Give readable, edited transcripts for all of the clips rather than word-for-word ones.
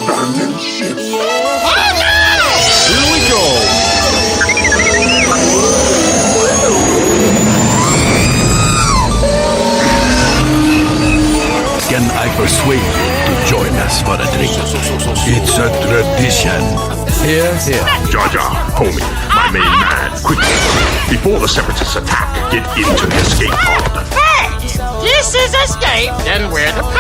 abandoned ship. Here we go! Can I persuade you to join us for a drink? It's a tradition. Here, here. Jar Jar, homie, my main man, quickly. Before the Separatists attack, get into the escape pod. Hey! This is escape, then we're the pod.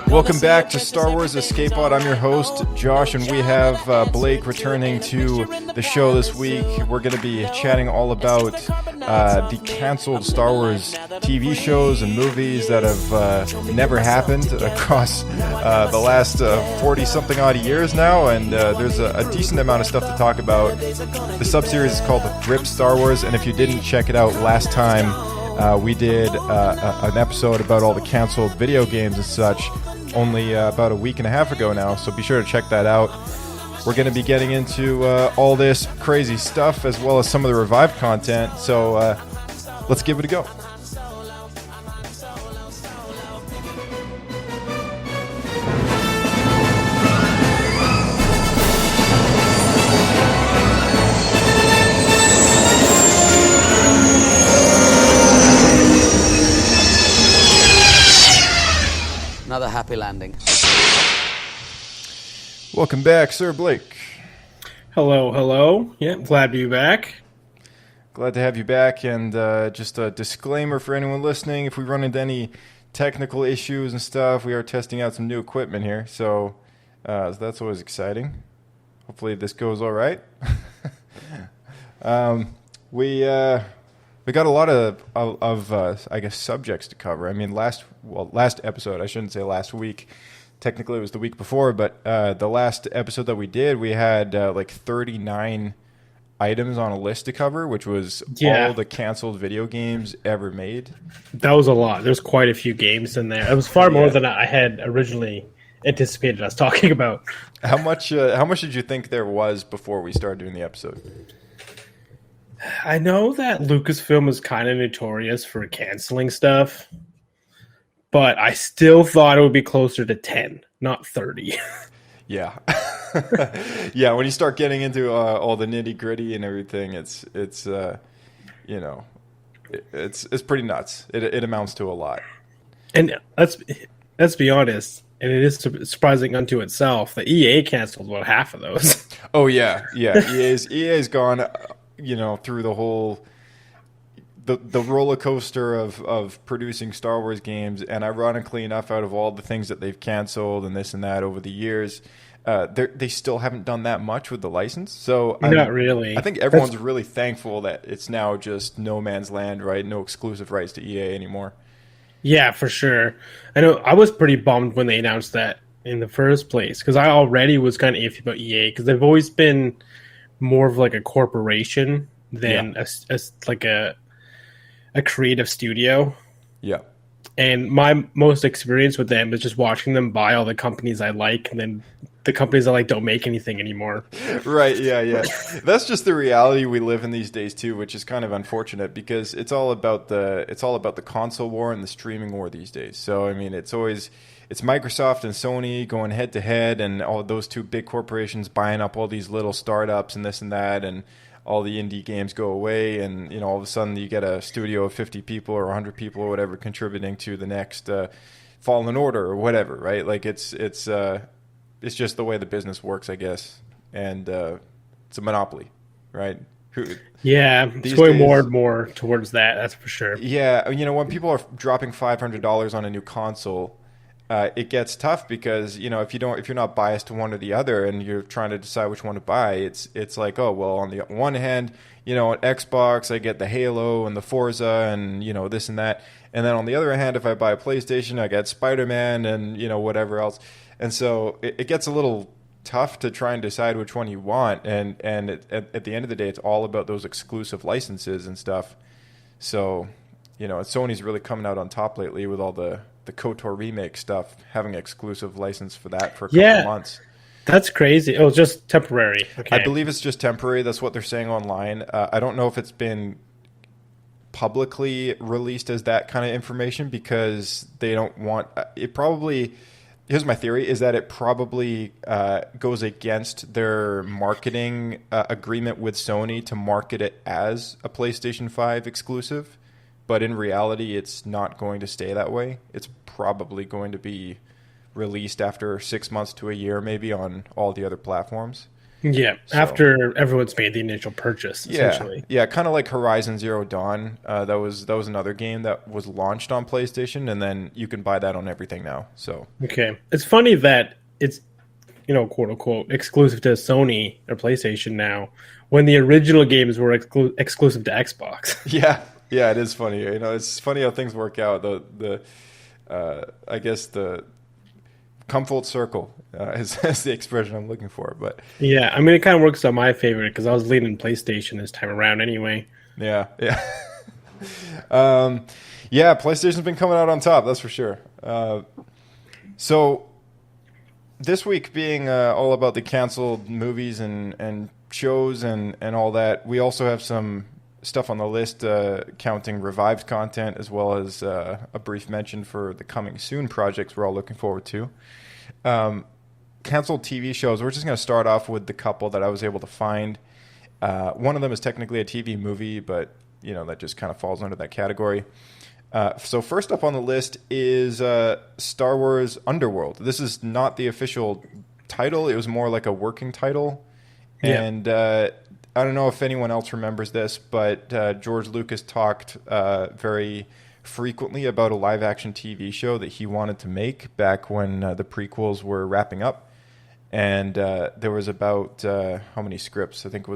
Welcome back to Star Wars Escape Pod. I'm your host, Josh, and we have Blake returning to the show this week. We're going to be chatting all about the canceled Star Wars TV shows and movies that have never happened across the last 40-something odd years now, and there's a decent amount of stuff to talk about. The sub-series is called Rip Star Wars, and if you didn't check it out last time, we did an episode about all the canceled video games and such only about a week and a half ago now, so be sure to check that out. We're going to be getting into all this crazy stuff as well as some of the revived content, so let's give it a go. Another happy landing. Welcome back, Sir Blake. Hello, hello. Yeah, glad to be back. Glad to have you back, and just a disclaimer for anyone listening, if we run into any technical issues and stuff, we are testing out some new equipment here, so that's always exciting. Hopefully this goes all right. We got a lot of I guess, subjects to cover. I mean, last episode, I shouldn't say last week. Technically, it was the week before, but the last episode that we did, we had like 39 items on a list to cover, which was all the canceled video games ever made. That was a lot. There's quite a few games in there. It was far more than I had originally anticipated us talking about. How much did you think there was before we started doing the episode? I know that Lucasfilm is kind of notorious for canceling stuff, but I still thought it would be closer to 10, not 30. Yeah. Yeah, when you start getting into all the nitty-gritty and everything, it's pretty nuts. It amounts to a lot. And let's be honest, and it is surprising unto itself that EA canceled about half of those. Oh yeah. EA's gone through the whole the roller coaster of producing Star Wars games, and ironically enough, out of all the things that they've canceled and this and that over the years, they still haven't done that much with the license. So not really. I think everyone's really thankful that it's now just no man's land, right? No exclusive rights to EA anymore. Yeah, for sure. I know I was pretty bummed when they announced that in the first place, because I already was kind of iffy about EA, because they've always been more of like a corporation than a creative studio. Yeah. And my most experience with them is just watching them buy all the companies I like, and then the companies I like don't make anything anymore. Right, yeah. That's just the reality we live in these days too, which is kind of unfortunate, because it's all about the console war and the streaming war these days. So I mean, it's Microsoft and Sony going head to head, and all those two big corporations buying up all these little startups and this and that, and all the indie games go away, and all of a sudden you get a studio of 50 people or 100 people or whatever contributing to the next Fallen Order or whatever, right? Like it's just the way the business works, I guess, and it's a monopoly, right? It's going more and more towards that. That's for sure. Yeah, when people are dropping $500 on a new console, it gets tough, because if you're not biased to one or the other and you're trying to decide which one to buy, it's like, oh well, on the one hand, on Xbox I get the Halo and the Forza and this and that, and then on the other hand, if I buy a PlayStation, I get Spider-Man and whatever else, and so it gets a little tough to try and decide which one you want, and at the end of the day, it's all about those exclusive licenses and stuff. So Sony's really coming out on top lately with all the KOTOR remake stuff, having exclusive license for that for a couple of months. That's crazy. It was just temporary. Okay. I believe it's just temporary. That's what they're saying online. I don't know if it's been publicly released as that kind of information because they don't want it. Probably, here's my theory, is that it probably goes against their marketing agreement with Sony to market it as a PlayStation 5 exclusive. But in reality, it's not going to stay that way. It's probably going to be released after 6 months to a year, maybe on all the other platforms. Yeah, so, after everyone's made the initial purchase, essentially. Yeah, kind of like Horizon Zero Dawn. That was another game that was launched on PlayStation, and then you can buy that on everything now. So okay, it's funny that it's, quote unquote, exclusive to Sony or PlayStation now, when the original games were exclusive to Xbox. Yeah, it is funny. It's funny how things work out. I guess the come full circle is the expression I'm looking for. But yeah, I mean, it kind of works out my favor because I was leaning PlayStation this time around anyway. Yeah. PlayStation's been coming out on top, that's for sure. So this week being all about the canceled movies and shows and all that, we also have some stuff on the list counting revived content as well as a brief mention for the coming soon projects we're all looking forward to. Canceled TV shows, we're just going to start off with the couple that I was able to find. One of them is technically a TV movie, but that just kind of falls under that category. So first up on the list is Star Wars Underworld. This is not the official title. It was more like a working title. Yeah. And I don't know if anyone else remembers this, but George Lucas talked very frequently about a live-action TV show that he wanted to make back when the prequels were wrapping up. And there was about how many scripts? I think it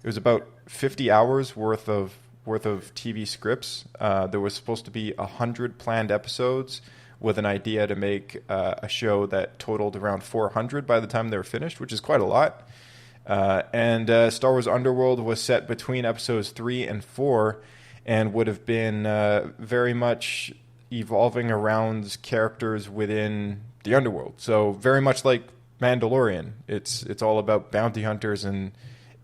was about 50 hours worth of TV scripts. There was supposed to be 100 planned episodes with an idea to make a show that totaled around 400 by the time they were finished, which is quite a lot. And Star Wars Underworld was set between episodes 3 and 4 and would have been very much evolving around characters within the Underworld. So very much like Mandalorian. It's all about bounty hunters and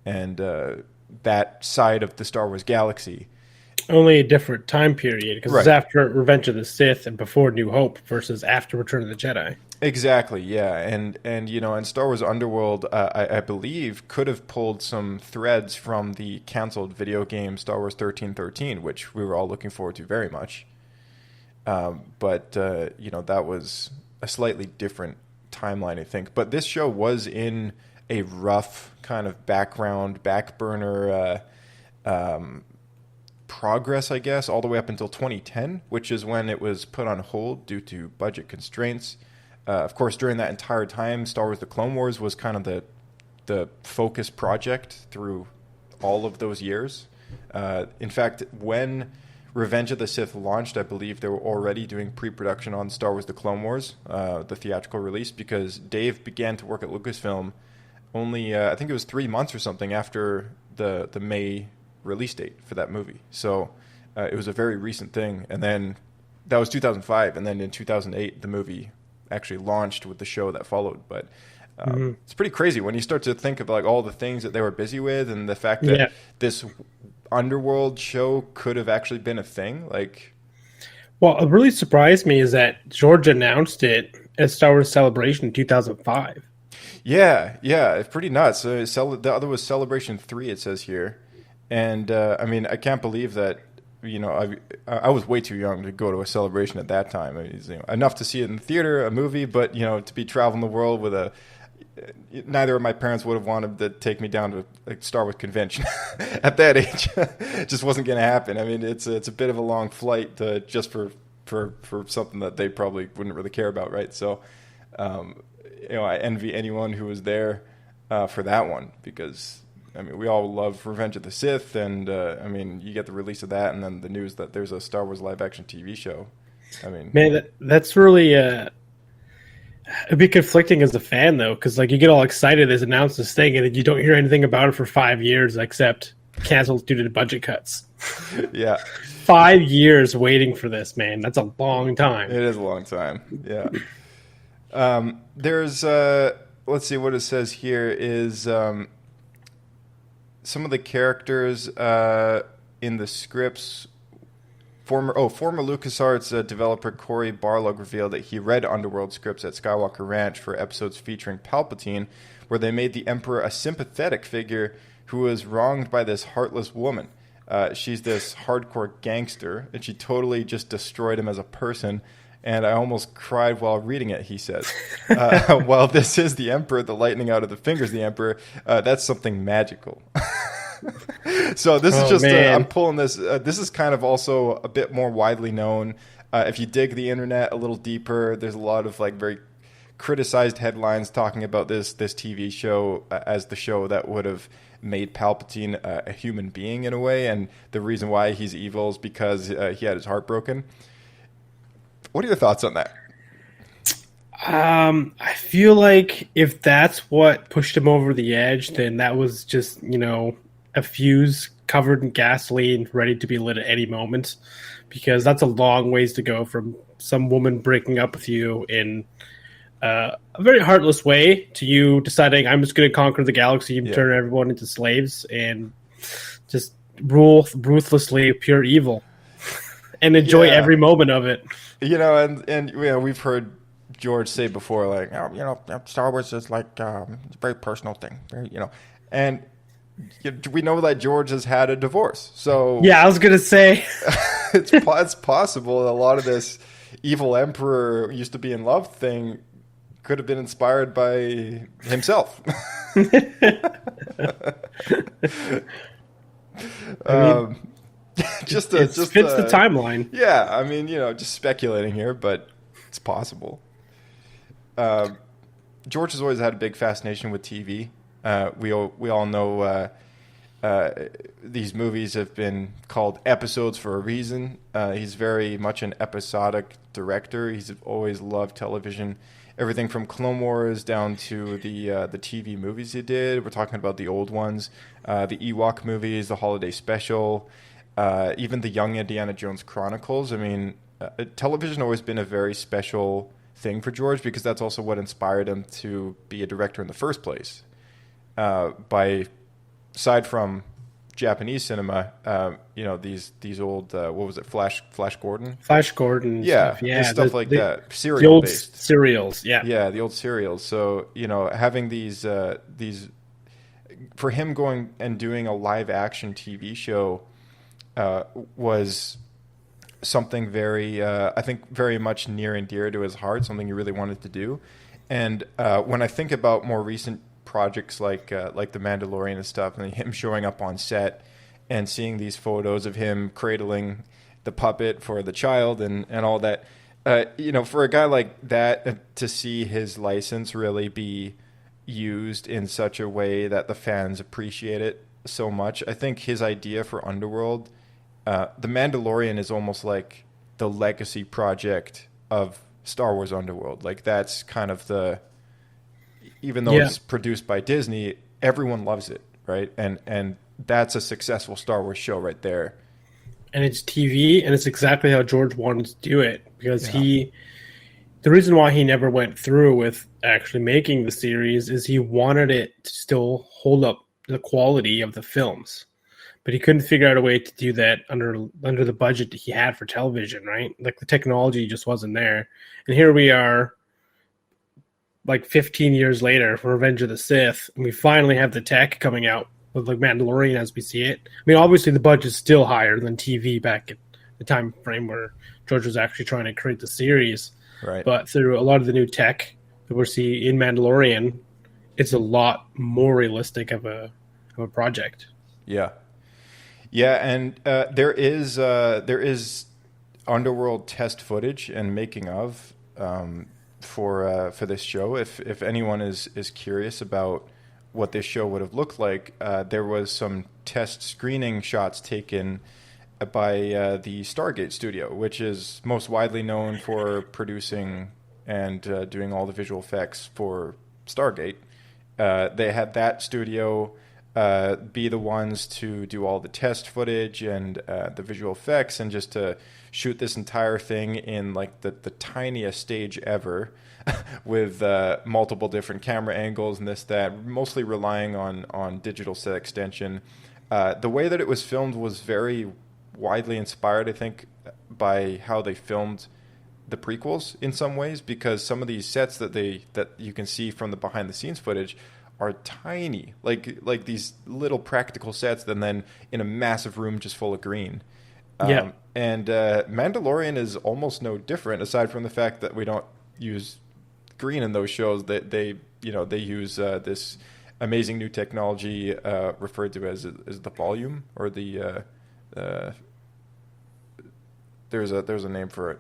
that side of the Star Wars galaxy. Only a different time period because It's after Revenge of the Sith and before New Hope versus after Return of the Jedi. Exactly, yeah, and Star Wars Underworld, I believe, could have pulled some threads from the canceled video game Star Wars 1313, which we were all looking forward to very much. But that was a slightly different timeline, I think. But this show was in a rough kind of back burner progress, I guess, all the way up until 2010, which is when it was put on hold due to budget constraints. Of course, during that entire time, Star Wars The Clone Wars was kind of the focus project through all of those years. In fact, when Revenge of the Sith launched, I believe they were already doing pre-production on Star Wars The Clone Wars, the theatrical release, because Dave began to work at Lucasfilm only, I think it was 3 months or something after the May release date for that movie. So it was a very recent thing. And then that was 2005. And then in 2008, the movie actually launched with the show that followed. But it's pretty crazy when you start to think of like all the things that they were busy with and the fact that this Underworld show could have actually been a thing. What really surprised me is that George announced it at Star Wars Celebration in 2005. Yeah, it's pretty nuts. The other was Celebration 3, it says here. And I can't believe that. I was way too young to go to a celebration at that time. Enough to see it in the theater, a movie, but to be traveling the world with neither of my parents would have wanted to take me down to a Star Wars convention at that age. It just wasn't going to happen. It's a bit of a long flight just for something that they probably wouldn't really care about, right? So, I envy anyone who was there for that one because. We all love Revenge of the Sith, and you get the release of that, and then the news that there's a Star Wars live-action TV show. Man, that's really it'd be conflicting as a fan, though, because you get all excited as announced this thing, and then you don't hear anything about it for 5 years, except canceled due to the budget cuts. Yeah, 5 years waiting for this, man. That's a long time. It is a long time. Yeah. There's let's see what it says here is. Some of the characters in the scripts, former LucasArts developer Cory Barlog revealed that he read Underworld scripts at Skywalker Ranch for episodes featuring Palpatine, where they made the Emperor a sympathetic figure who was wronged by this heartless woman. She's this hardcore gangster, and she totally just destroyed him as a person. And I almost cried while reading it, he says. While this is the Emperor, the lightning out of the fingers of the Emperor, that's something magical. So this is just, I'm pulling this. This is kind of also a bit more widely known. If you dig the internet a little deeper, there's a lot of like very criticized headlines talking about this TV show as the show that would have made Palpatine a human being in a way. And the reason why he's evil is because he had his heart broken. What are your thoughts on that? I feel like if that's what pushed him over the edge, then that was just, a fuse covered in gasoline ready to be lit at any moment, because that's a long ways to go from some woman breaking up with you in a very heartless way to you deciding I'm just going to conquer the galaxy and turn everyone into slaves and just rule ruthlessly pure evil and enjoy every moment of it. And we've heard George say before, like, Star Wars is like a very personal thing, and we know that George has had a divorce. So yeah, I was gonna say it's possible a lot of this evil emperor used to be in love thing could have been inspired by himself. Just fits the timeline. Yeah, I mean, just speculating here, but it's possible. George has always had a big fascination with TV. We all know these movies have been called episodes for a reason. He's very much an episodic director. He's always loved television, everything from Clone Wars down to the TV movies he did. We're talking about the old ones, the Ewok movies, the holiday special, even the Young Indiana Jones Chronicles. I mean, television always been a very special thing for George because that's also what inspired him to be a director in the first place. Aside from Japanese cinema, these old what was it, Flash Gordon, stuff like that, serial based serials, the old serials. So having these for him going and doing a live action TV show was something very I think very much near and dear to his heart, something he really wanted to do. And when I think about more recent projects like The Mandalorian and stuff, and him showing up on set and seeing these photos of him cradling the puppet for the child and all that, for a guy like that to see his license really be used in such a way that the fans appreciate it so much, I think his idea for Underworld, The Mandalorian, is almost like the legacy project of Star Wars Underworld. Like that's kind of even though it's produced by Disney, everyone loves it, right? And that's a successful Star Wars show right there. And it's TV, and it's exactly how George wanted to do it, because the reason why he never went through with actually making the series is he wanted it to still hold up the quality of the films. But he couldn't figure out a way to do that under the budget that he had for television, right? Like the technology just wasn't there. And here we are, like 15 years later for Revenge of the Sith, and we finally have the tech coming out with like Mandalorian as we see it. I mean, obviously the budget's still higher than TV back at the time frame where George was actually trying to create the series. Right. But through a lot of the new tech that we're seeing in Mandalorian, it's a lot more realistic of a project. Yeah. Yeah, and there is Underworld test footage and making of for this show. If anyone is curious about what this show would have looked like, there was some test screening shots taken by the Stargate studio, which is most widely known for producing and doing all the visual effects for Stargate. They had that studio be the ones to do all the test footage and the visual effects, and just to shoot this entire thing in like the tiniest stage ever with multiple different camera angles and this, that, mostly relying on digital set extension. The way that it was filmed was very widely inspired, I think, by how they filmed the prequels in some ways, because some of these sets that you can see from the behind the scenes footage are tiny, like these little practical sets, and then in a massive room just full of green. And Mandalorian is almost no different, aside from the fact that we don't use green in those shows. That they use this amazing new technology referred to as the volume, or the there's a name for it.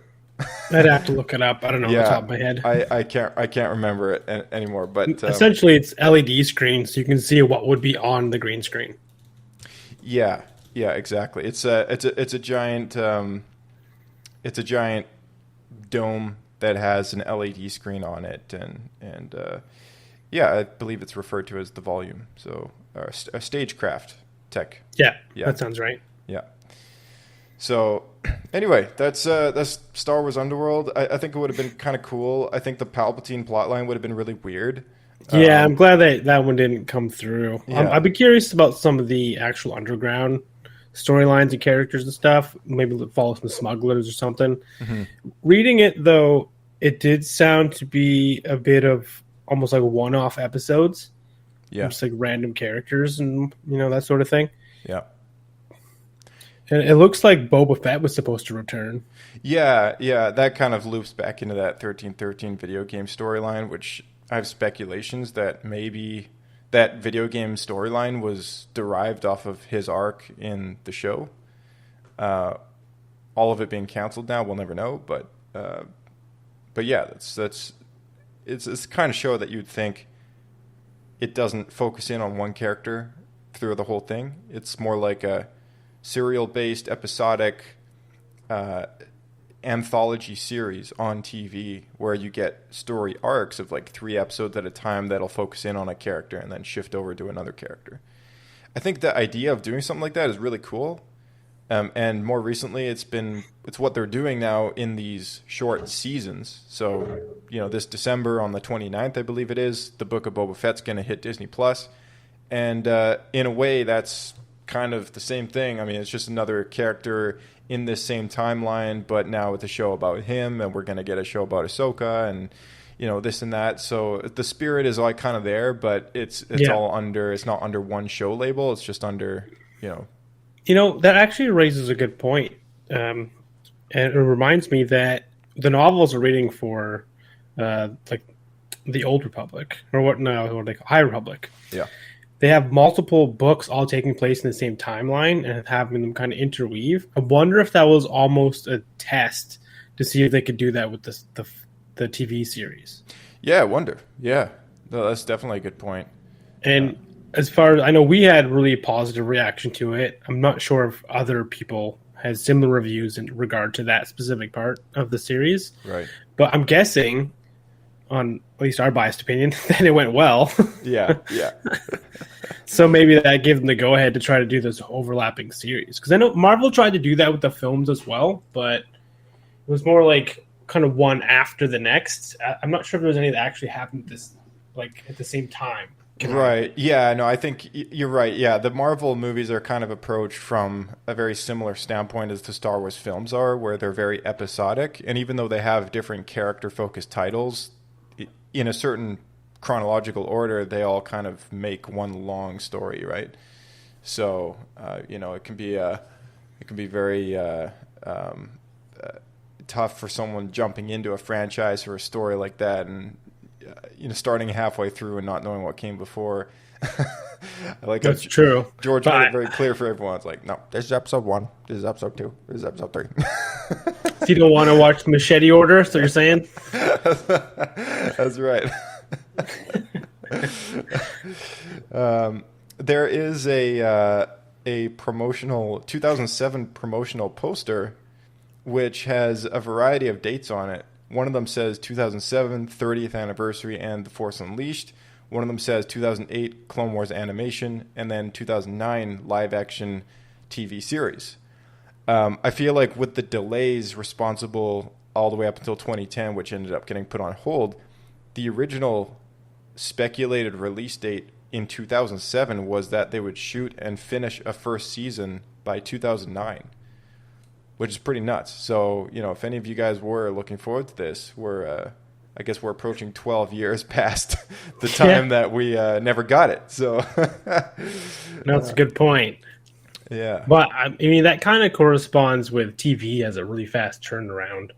I'd have to look it up. I don't know off the top of my head. I can't remember it anymore. But essentially, it's LED screens, so you can see what would be on the green screen. Yeah, exactly. It's a giant dome that has an LED screen on it, and I believe it's referred to as the volume. So a stagecraft tech. Yeah, that sounds right. Yeah. So anyway, that's Star Wars Underworld. I think it would have been kind of cool. I think the Palpatine plotline would have been really weird. Yeah, I'm glad that one didn't come through. Yeah. I'd be curious about some of the actual underground storylines and characters and stuff. Maybe follow some smugglers or something. Mm-hmm. Reading it, though, it did sound to be a bit of almost like one-off episodes. Yeah. Just like random characters and, that sort of thing. Yeah. And it looks like Boba Fett was supposed to return. Yeah, that kind of loops back into that 1313 video game storyline, which I have speculations that maybe that video game storyline was derived off of his arc in the show. All of it being canceled now, we'll never know. But yeah, it's the kind of show that you'd think it doesn't focus in on one character through the whole thing. It's more like a serial-based, episodic anthology series on TV where you get story arcs of like 3 episodes at a time that'll focus in on a character and then shift over to another character. I think the idea of doing something like that is really cool. And more recently, it's what they're doing now in these short seasons. So, this December on the 29th, I believe it is, the Book of Boba Fett's going to hit Disney+. And in a way, that's kind of the same thing. I mean, it's just another character in this same timeline, but now with a show about him, and we're going to get a show about Ahsoka, and this and that. So the spirit is all kind of there, but it's all under. It's not under one show label. It's just under that actually raises a good point, and it reminds me that the novels are reading for like the Old Republic, or what they call High Republic. Yeah. They have multiple books all taking place in the same timeline and having them kind of interweave. I wonder if that was almost a test to see if they could do that with the TV series. Yeah, I wonder. Yeah, no, that's definitely a good point. And as far as I know, we had really positive reaction to it. I'm not sure if other people had similar reviews in regard to that specific part of the series. Right. But I'm guessing, on at least our biased opinion, that it went well. Yeah. So maybe that gave them the go-ahead to try to do this overlapping series. Because I know Marvel tried to do that with the films as well, but it was more like kind of one after the next. I'm not sure if there was any that actually happened at the same time. Right. Yeah, no, I think you're right. Yeah, the Marvel movies are kind of approached from a very similar standpoint as the Star Wars films are, where they're very episodic. And even though they have different character-focused titles, in a certain chronological order, they all kind of make one long story, right? So, it can be very tough for someone jumping into a franchise or a story like that, and starting halfway through and not knowing what came before. That's true. George made it very clear for everyone. It's like, no, this is episode 1, this is episode 2, this is episode 3. So you don't want to watch Machete Order, so you're saying? That's right. There is a promotional 2007 promotional poster which has a variety of dates on it. One of them says 2007 30th anniversary and The Force Unleashed. One of them says 2008 Clone Wars animation, and then 2009 live action TV series. I feel like with the delays responsible all the way up until 2010, which ended up getting put on hold, the original speculated release date in 2007 was that they would shoot and finish a first season by 2009, which is pretty nuts. So, if any of you guys were looking forward to this, I guess we're approaching 12 years past the time that we never got it. So that's a good point. Yeah. But I mean, that kind of corresponds with TV as a really fast turnaround.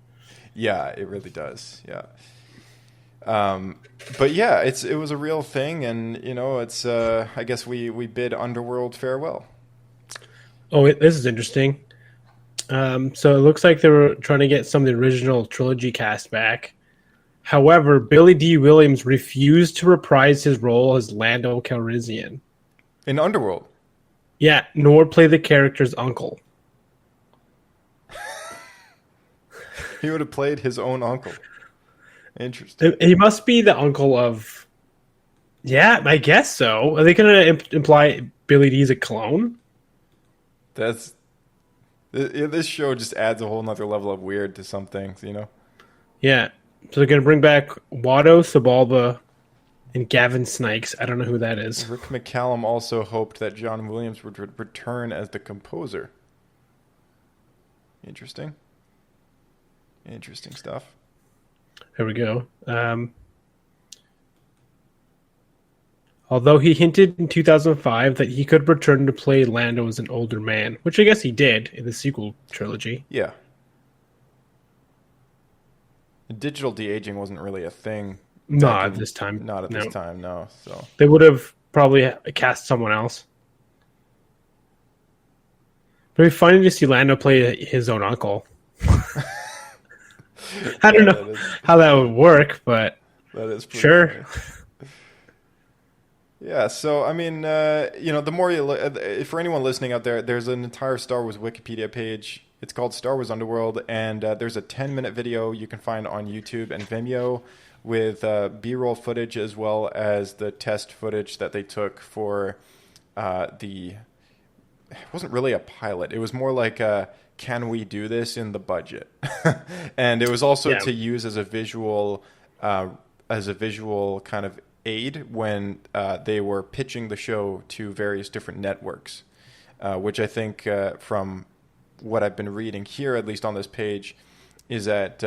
Yeah, it really does. Yeah. But yeah, it was a real thing, and it's I guess we bid Underworld farewell. Oh, this is interesting. So it looks like they were trying to get some of the original trilogy cast back. However, Billy D. Williams refused to reprise his role as Lando Calrissian In Underworld? Yeah, nor play the character's uncle. He would have played his own uncle. Interesting. He must be the uncle of... Yeah, I guess so. Are they going to imply Billy D's a clone? This show just adds a whole nother level of weird to some things, Yeah. So they're going to bring back Watto, Sebulba, and Gavin Snakes. I don't know who that is. Rick McCallum also hoped that John Williams would return as the composer. Interesting. Interesting stuff. There we go. Although he hinted in 2005 that he could return to play Lando as an older man, which I guess he did in the sequel trilogy. Yeah. Digital de-aging wasn't really a thing. Not at this time. Not at this time, no. So they would have probably cast someone else. But it'd be funny to see Lando play his own uncle. I don't know how that would work, but that is sure. Funny. Yeah, so I mean, the more you look, for anyone listening out there, there's an entire Star Wars Wikipedia page. It's called Star Wars Underworld, and there's a 10-minute video you can find on YouTube and Vimeo with B-roll footage as well as the test footage that they took for it wasn't really a pilot. It was more like can we do this in the budget? And it was also to use as a visual kind of aid when they were pitching the show to various different networks, which I think from what I've been reading here, at least on this page, is that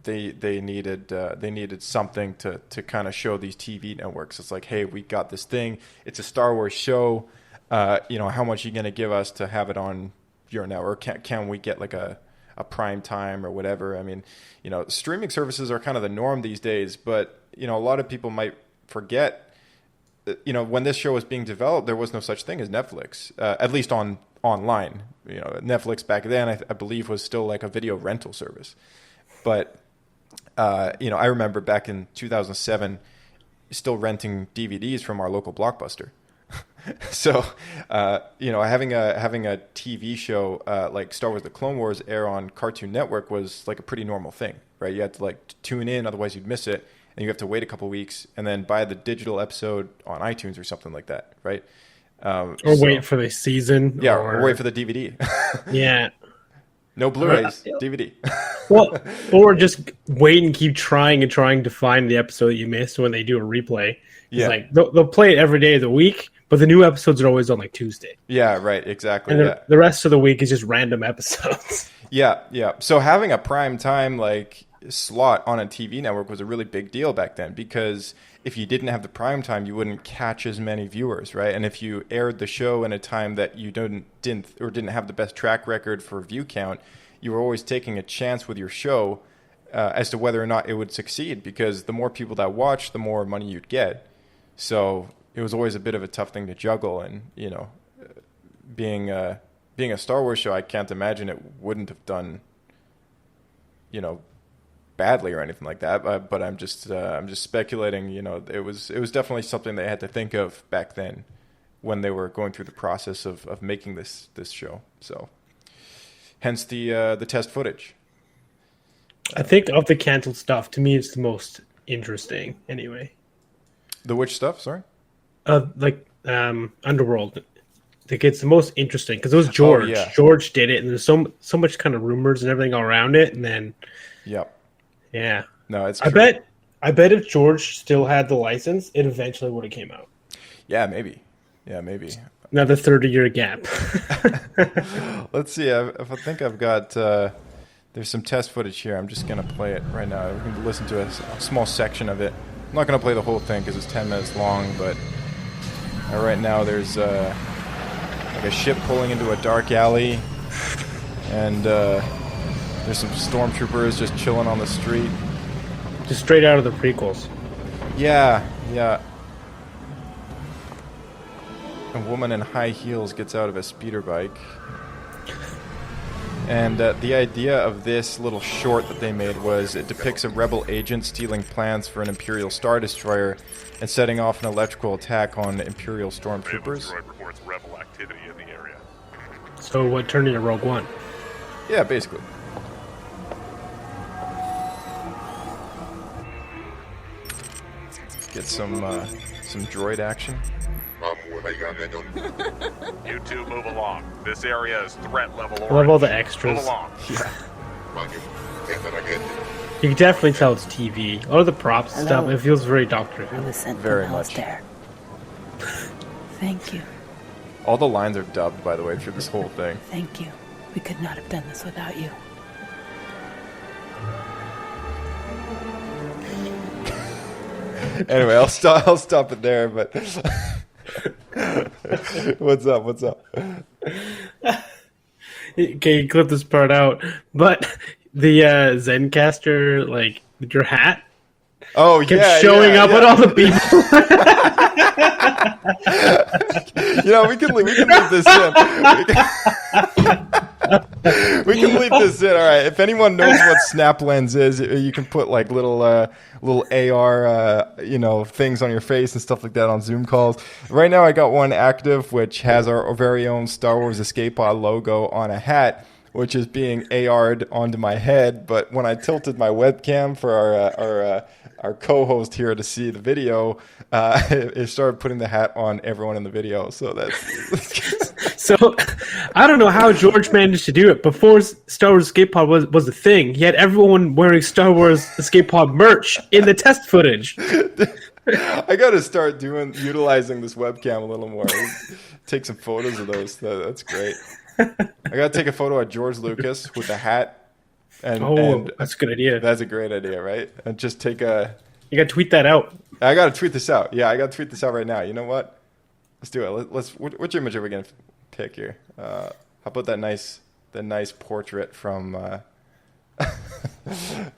they needed something to kind of show these TV networks. It's like, hey, we got this thing. It's a Star Wars show. How much are you going to give us to have it on your network? Can we get like a prime time or whatever? I mean, streaming services are kind of the norm these days, but a lot of people might forget. When this show was being developed, there was no such thing as Netflix, at least online. Netflix back then, I believe, was still like a video rental service. But, I remember back in 2007, still renting DVDs from our local Blockbuster. So, having a TV show like Star Wars: The Clone Wars air on Cartoon Network was like a pretty normal thing, right? You had to like tune in, otherwise you'd miss it, and you have to wait a couple weeks and then buy the digital episode on iTunes or something like that, right? Or wait for the season. Yeah, or wait for the DVD. Yeah. No Blu-rays, DVD. Well, or just wait and keep trying to find the episode that you missed when they do a replay. It's like they'll play it every day of the week, but the new episodes are always on like Tuesday. Yeah, right, exactly. And the rest of the week is just random episodes. Yeah. So having a prime time like slot on a TV network was a really big deal back then, because if you didn't have the prime time, you wouldn't catch as many viewers, right? And if you aired the show in a time that you didn't have the best track record for view count, you were always taking a chance with your show as to whether or not it would succeed, because the more people that watched, the more money you'd get. So it was always a bit of a tough thing to juggle, and being a Star Wars show, I can't imagine it wouldn't have done badly or anything like that. But I'm just speculating. It was definitely something they had to think of back then when they were going through the process of making this show. So hence the test footage. I think of the canceled stuff, to me, it's the most interesting. Anyway, the which stuff? Sorry. Underworld. I think it's the most interesting because it was George. Oh, yeah. George did it, and there's so much kind of rumors and everything around it, and then no, it's true. I bet if George still had the license, it eventually would have came out. Yeah, maybe. Yeah, maybe. Another 30-year gap. Let's see. I think I've got. There's some test footage here. I'm just gonna play it right now. We can listen to a small section of it. I'm not gonna play the whole thing because it's 10 minutes long. But right now there's like a ship pulling into a dark alley, and there's some stormtroopers just chilling on the street. Just straight out of the prequels. Yeah. A woman in high heels gets out of a speeder bike. And the idea of this little short that they made was it depicts a rebel agent stealing plans for an Imperial Star Destroyer and setting off an electrical attack on Imperial stormtroopers. Reports rebel activity in the area. So what turned into Rogue One? Yeah, basically. Get some droid action. You two move along. This area is threat level orange. I love all the extras. Move along. You can definitely tell it's TV. All of the props and stuff, it feels very Doctor Who. Very much. Thank you. All the lines are dubbed, by the way, through this whole thing. Thank you. We could not have done this without you. Anyway, I'll stop it there, but what's up? Okay, you clip this part out. But the Zencaster, like, your hat, kept showing up with all the people. We can leave this in. We can leave this in. All right. If anyone knows what Snap Lens is, you can put like little AR, things on your face and stuff like that on Zoom calls. Right now, I got one active, which has our very own Star Wars Escape Pod logo on a hat, which is being AR'd onto my head. But when I tilted my webcam for our co-host here to see the video, it started putting the hat on everyone in the video. So that's. So, I don't know how George managed to do it. Before Star Wars Escape Pod was a thing, he had everyone wearing Star Wars Escape Pod merch in the test footage. I got to start utilizing this webcam a little more. Take some photos of those. That's great. I got to take a photo of George Lucas with the hat. And that's a good idea. That's a great idea, right? And just take a... You got to tweet that out. I got to tweet this out. Yeah, I got to tweet this out right now. You know what? Let's do it. Which image are we going to pick here? How about that nice portrait from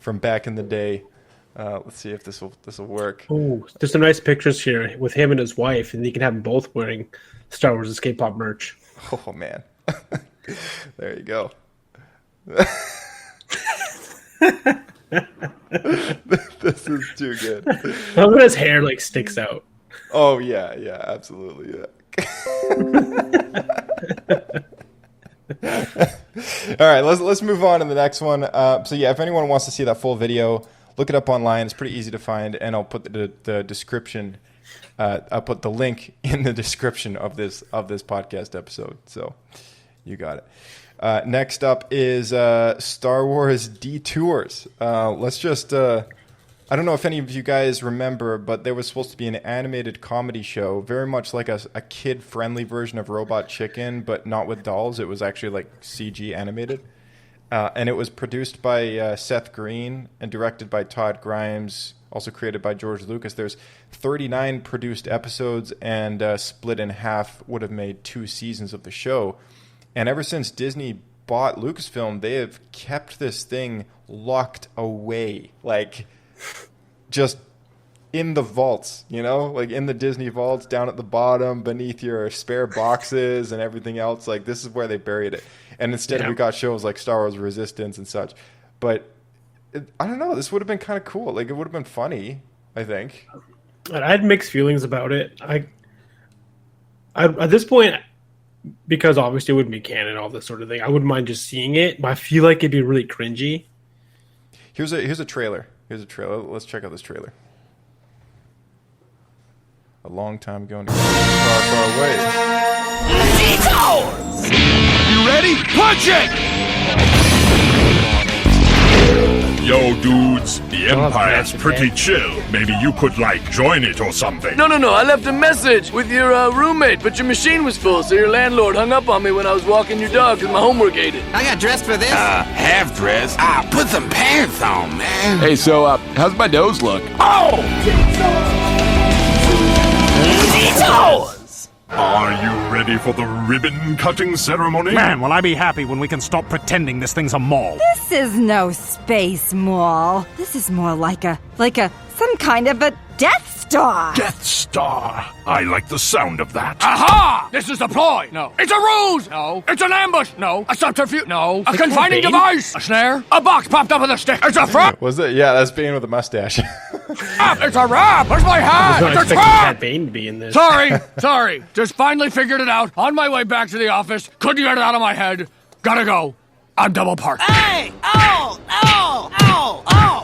from back in the day? Let's see if this will work. Oh, there's some nice pictures here with him and his wife, and you can have them both wearing Star Wars Escape Pod merch. Oh man, there you go. This is too good. Look at his hair like sticks out. Oh yeah, absolutely, yeah. All right, let's move on to the next one. So yeah, if anyone wants to see that full video, look it up online. It's pretty easy to find, and I'll put the description. I'll put the link in the description of this podcast episode. So you got it. Next up is Star Wars Detours. Let's just... I don't know if any of you guys remember, but there was supposed to be an animated comedy show, very much like a kid-friendly version of Robot Chicken, but not with dolls. It was actually like CG animated. And it was produced by Seth Green and directed by Todd Grimes, also created by George Lucas. There's 39 produced episodes, and split in half would have made 2 seasons of the show. And ever since Disney bought Lucasfilm, they have kept this thing locked away, like just in the vaults, like in the Disney vaults down at the bottom beneath your spare boxes and everything else. Like this is where they buried it. And instead we got shows like Star Wars Resistance and such. But I don't know, this would have been kind of cool. Like it would have been funny, I think. I had mixed feelings about it. I at this point, because obviously it wouldn't be canon, all this sort of thing, I wouldn't mind just seeing it, but I feel like it'd be really cringy. Here's a trailer. Let's check out this trailer. A long time ago, far away. You ready? Punch it! Yo, dudes, the Empire's pretty chill. Maybe you could, join it or something. No, I left a message with your roommate, but your machine was full, so your landlord hung up on me when I was walking your dog because my homework ate it. I got dressed for this. Half dressed. Put some pants on, man. Hey, so, how's my nose look? Oh! Are you ready for the ribbon-cutting ceremony? Man, will I be happy when we can stop pretending this thing's a mall. This is no space mall. This is more like some kind of a Death Star. Death Star. I like the sound of that. Aha! This is a ploy. No. It's a ruse. No. It's an ambush. No. A subterfuge. No. A confining device. A snare. A box popped up with a stick. It's a front. Was it? Yeah, that's Bane with a mustache. It's a wrap. Where's my hat? I was not It's a expecting trap. Cat Bane to be in this. Sorry. Just finally figured it out. On my way back to the office. Couldn't get it out of my head. Gotta go. I'm double parked. Hey! Oh! Oh! Oh! Oh!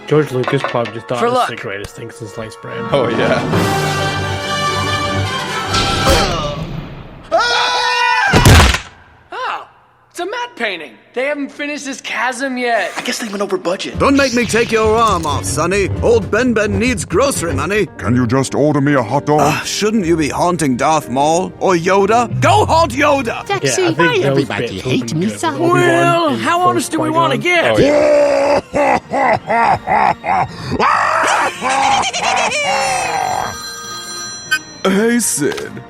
George Lucas probably just thought For it was luck. the greatest thing since sliced bread. Oh, yeah. It's a matte painting. They haven't finished this chasm yet. I guess they went over budget. Don't make me take your arm off, Sonny. Old Ben needs grocery money. Can you just order me a hot dog? Shouldn't you be haunting Darth Maul or Yoda? Go haunt Yoda! Yeah, I think those everybody bits hate would've been me good. so. Obi-Wan Well, and how Force honest do we Qui-Gon. want to get? Oh, yeah. Hey, Sid.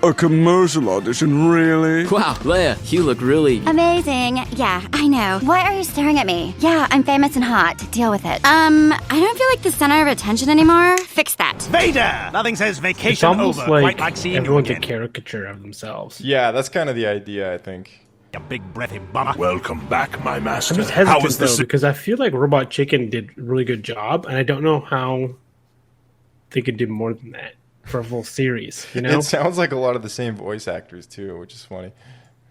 A commercial audition, really? Wow, Leia, you look really... Amazing. Yeah, I know. Why are you staring at me? Yeah, I'm famous and hot. Deal with it. I don't feel like the center of attention anymore. Fix that. Vader! Nothing says It's vacation almost over. like Quite like seeing everyone's you a again. caricature of themselves. Yeah, that's kind of the idea, I think. You big breathy bummer. Welcome back, my master. I'm just How hesitant was though this? because I feel like Robot Chicken did a really good job, and I don't know how they could do more than that for a full series. You know, It sounds like a lot of the same voice actors, too, which is funny.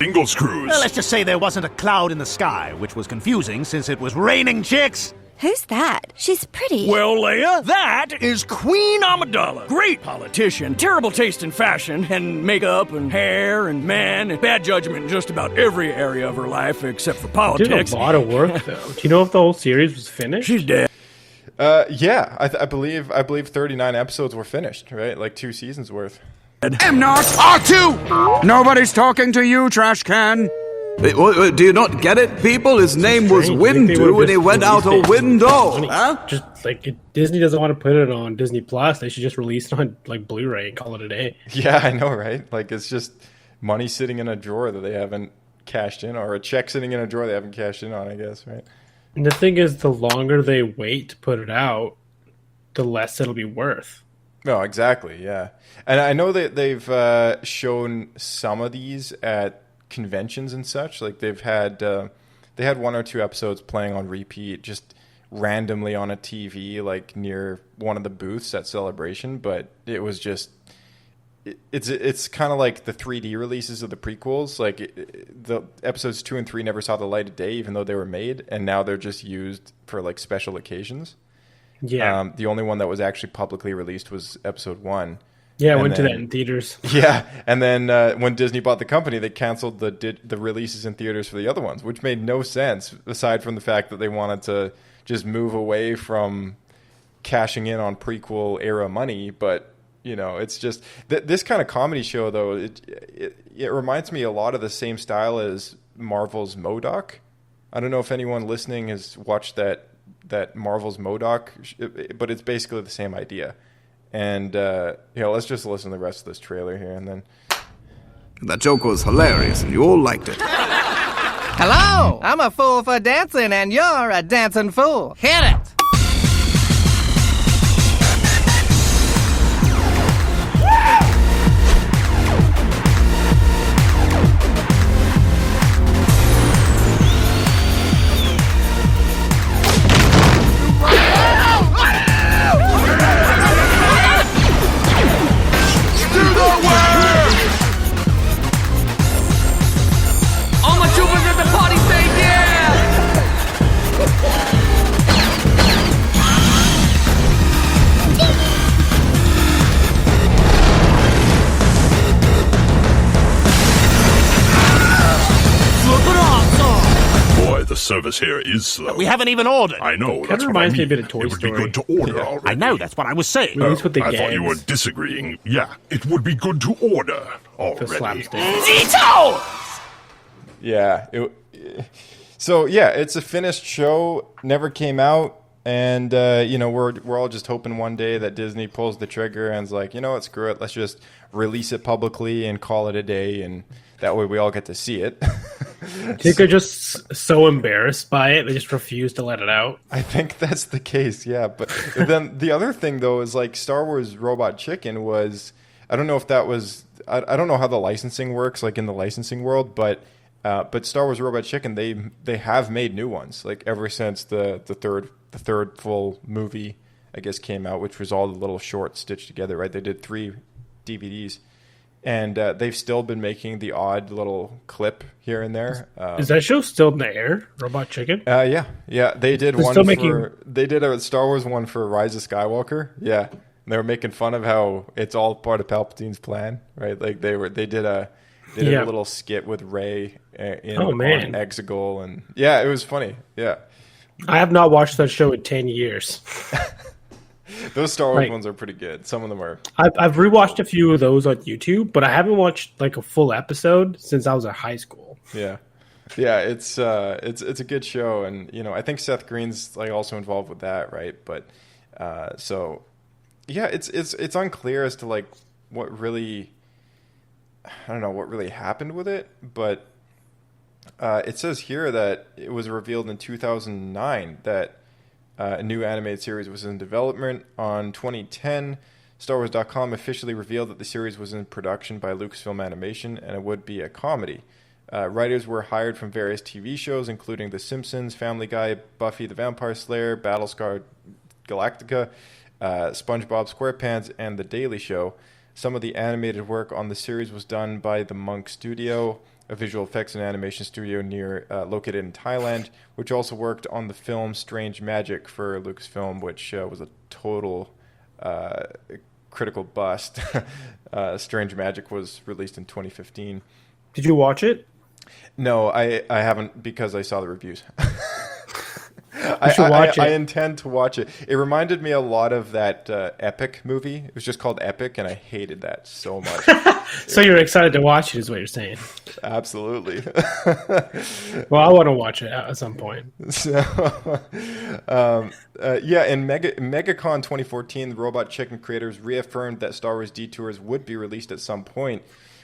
Single screws. Well, let's just say there wasn't a cloud in the sky, which was confusing since it was raining chicks. Who's that? She's pretty. Well, Leia, that is Queen Amidala. Great politician, terrible taste in fashion and makeup and hair and men and bad judgment in just about every area of her life except for did politics. a lot of work though. Do you know if the whole series was finished? She's dead. Yeah, I believe 39 episodes were finished, right? Like 2 seasons worth. I'm not R2! Nobody's talking to you, trash can. Wait, do you not get it, people? His name was Strange. I think they Windu would've and he just went out a released it. window. Huh? Just like Disney doesn't want to put it on Disney Plus, they should just release it on like Blu-ray and call it a day. Yeah, I know, right? Like, it's just money sitting in a drawer that they haven't cashed in, or a check sitting in a drawer they haven't cashed in on, I guess, right? And the thing is, the longer they wait to put it out, the less it'll be worth. No, exactly, yeah. And I know that they've shown some of these at conventions and such. Like, they had 1 or 2 episodes playing on repeat, just randomly on a TV, like near one of the booths at Celebration. But it was just, it's kind of like the 3D releases of the prequels. Like, the episodes 2 and 3 never saw the light of day, even though they were made, and now they're just used for like special occasions. Yeah. The only one that was actually publicly released was episode 1. Yeah, I And went to then- that in theaters. Yeah, and then when Disney bought the company, they canceled the releases in theaters for the other ones, which made no sense, aside from the fact that they wanted to just move away from cashing in on prequel era money. But, you know, it's just this kind of comedy show, though, it reminds me a lot of the same style as Marvel's MODOK. I don't know if anyone listening has watched that Marvel's MODOK, but it's basically the same idea. And, let's just listen to the rest of this trailer here, and then... That joke was hilarious, and you all liked it. Hello! I'm a fool for dancing, and you're a dancing fool. Hit it! All my troopers at the party say yeah! service here is slow. We haven't even ordered. I know. Kind of reminds me a bit of Toy Story. It would be good to order already. I know, that's what I was saying. At least with the I thought you were gags. disagreeing. Yeah, it would be good to order For already. slapstick. Zito! Yeah. So yeah, it's a finished show. Never came out, and we're all just hoping one day that Disney pulls the trigger and is like, you know what, screw it. Let's just release it publicly and call it a day, and that way we all get to see it. I think they're just so embarrassed by it, they just refuse to let it out. I think that's the case, yeah. But then the other thing, though, is like Star Wars Robot Chicken was, I don't know if that was, I don't know how the licensing works, like in the licensing world, but Star Wars Robot Chicken, they have made new ones, like ever since the third full movie, I guess, came out, which was all the little shorts stitched together, right? They did 3 DVDs. And they've still been making the odd little clip here and there. Is that show still in the air? Robot Chicken? Yeah. They did They're one still for. making- They did a Star Wars one for Rise of Skywalker. Yeah, and they were making fun of how it's all part of Palpatine's plan, right? Like they did a little skit with Rey on Exegol, and yeah, it was funny. Yeah, I have not watched that show in 10 years. those Star Wars ones are pretty good. Some of them are. I've rewatched a few of those on YouTube, but I haven't watched like a full episode since I was in high school. Yeah, it's a good show, and I think Seth Green's like also involved with that, right? But so yeah, it's unclear as to like what really, I don't know what really happened with it, but it says here that it was revealed in 2009 that a new animated series was in development. On 2010, StarWars.com officially revealed that the series was in production by Lucasfilm Animation and it would be a comedy. Writers were hired from various TV shows, including The Simpsons, Family Guy, Buffy the Vampire Slayer, Battlestar Galactica, SpongeBob SquarePants, and The Daily Show. Some of the animated work on the series was done by the Monk Studio, a visual effects and animation studio located in Thailand, which also worked on the film Strange Magic for Lucasfilm, which was a total critical bust. Strange Magic was released in 2015. Did you watch it? No, I haven't, because I saw the reviews. I intend to watch it. It reminded me a lot of that Epic movie. It was just called Epic, and I hated that so much. So you're excited to watch it, is what you're saying? Absolutely. Well, I want to watch it at some point. So, in MegaCon 2014, the Robot Chicken creators reaffirmed that Star Wars Detours would be released at some point,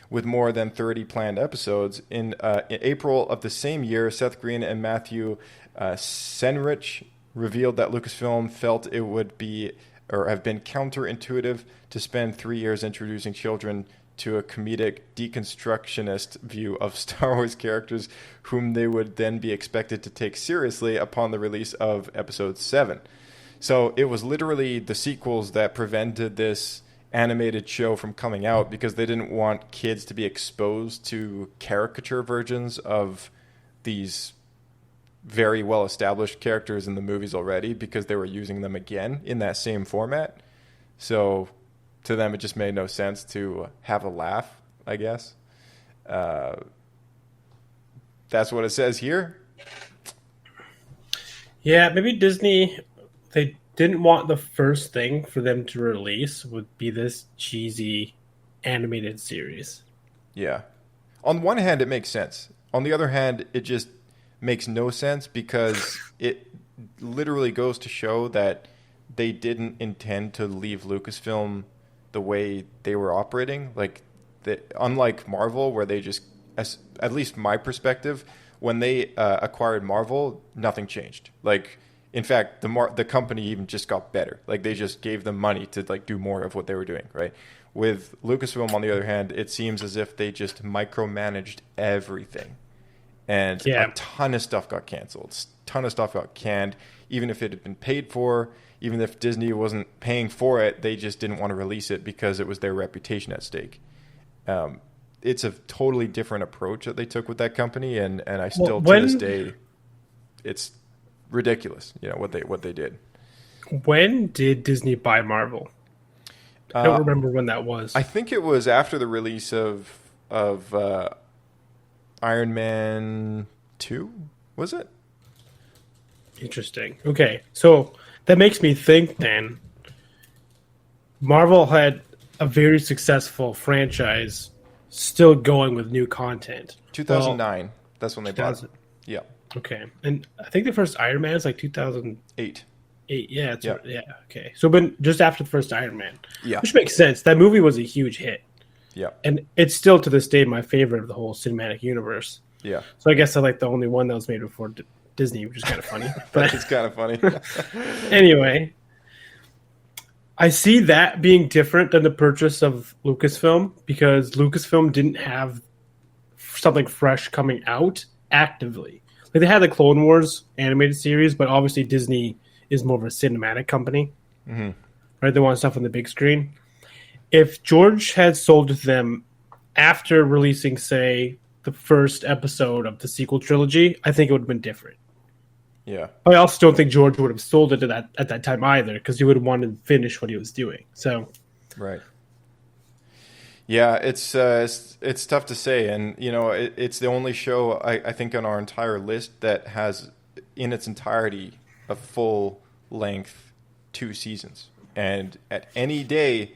with more than 30 planned episodes. In April of the same year, Seth Green and Matthew Senrich revealed that Lucasfilm felt it would be or have been counterintuitive to spend 3 years introducing children to a comedic deconstructionist view of Star Wars characters whom they would then be expected to take seriously upon the release of Episode 7. So it was literally the sequels that prevented this animated show from coming out, because they didn't want kids to be exposed to caricature versions of these very well established characters in the movies already, because they were using them again in that same format. So to them, it just made no sense to have a laugh, I guess. That's what it says here. Yeah, maybe Disney, they didn't want the first thing for them to release would be this cheesy animated series. Yeah. On one hand, it makes sense. On the other hand, it just makes no sense, because it literally goes to show that they didn't intend to leave Lucasfilm the way they were operating. Like, unlike Marvel, where they just, at least my perspective, when they acquired Marvel, nothing changed. Like, in fact, the company even just got better. Like, they just gave them money to like do more of what they were doing, right? With Lucasfilm, on the other hand, it seems as if they just micromanaged everything. And a ton of stuff got canceled. A ton of stuff got canned. Even if it had been paid for, even if Disney wasn't paying for it, they just didn't want to release it because it was their reputation at stake. It's a totally different approach that they took with that company, and I still, to this day, it's ridiculous, what they did. When did Disney buy Marvel? I don't remember when that was. I think it was after the release of Iron Man 2, was it? Interesting. Okay, so that makes me think then Marvel had a very successful franchise still going with new content. 2009. That's when they bought it. Yeah. Okay. And I think the first Iron Man is like 2008. 8. Yeah. Yeah. Okay. So, but just after the first Iron Man. Yeah. Which makes sense. That movie was a huge hit. Yeah. And it's still to this day my favorite of the whole cinematic universe. Yeah. So I guess I like the only one that was made before Disney, which is kind of funny. But it's kind of funny. Anyway, I see that being different than the purchase of Lucasfilm because Lucasfilm didn't have something fresh coming out actively. Like they had the Clone Wars animated series, but obviously Disney is more of a cinematic company. Mm-hmm. Right? They want stuff on the big screen. If George had sold to them after releasing, say, the first episode of the sequel trilogy, I think it would have been different. Yeah. But I also don't think George would have sold it to that at that time either, because he would have wanted to finish what he was doing. So, right. Yeah, it's tough to say, and it's the only show I think on our entire list that has in its entirety a full length 2 seasons, and at any day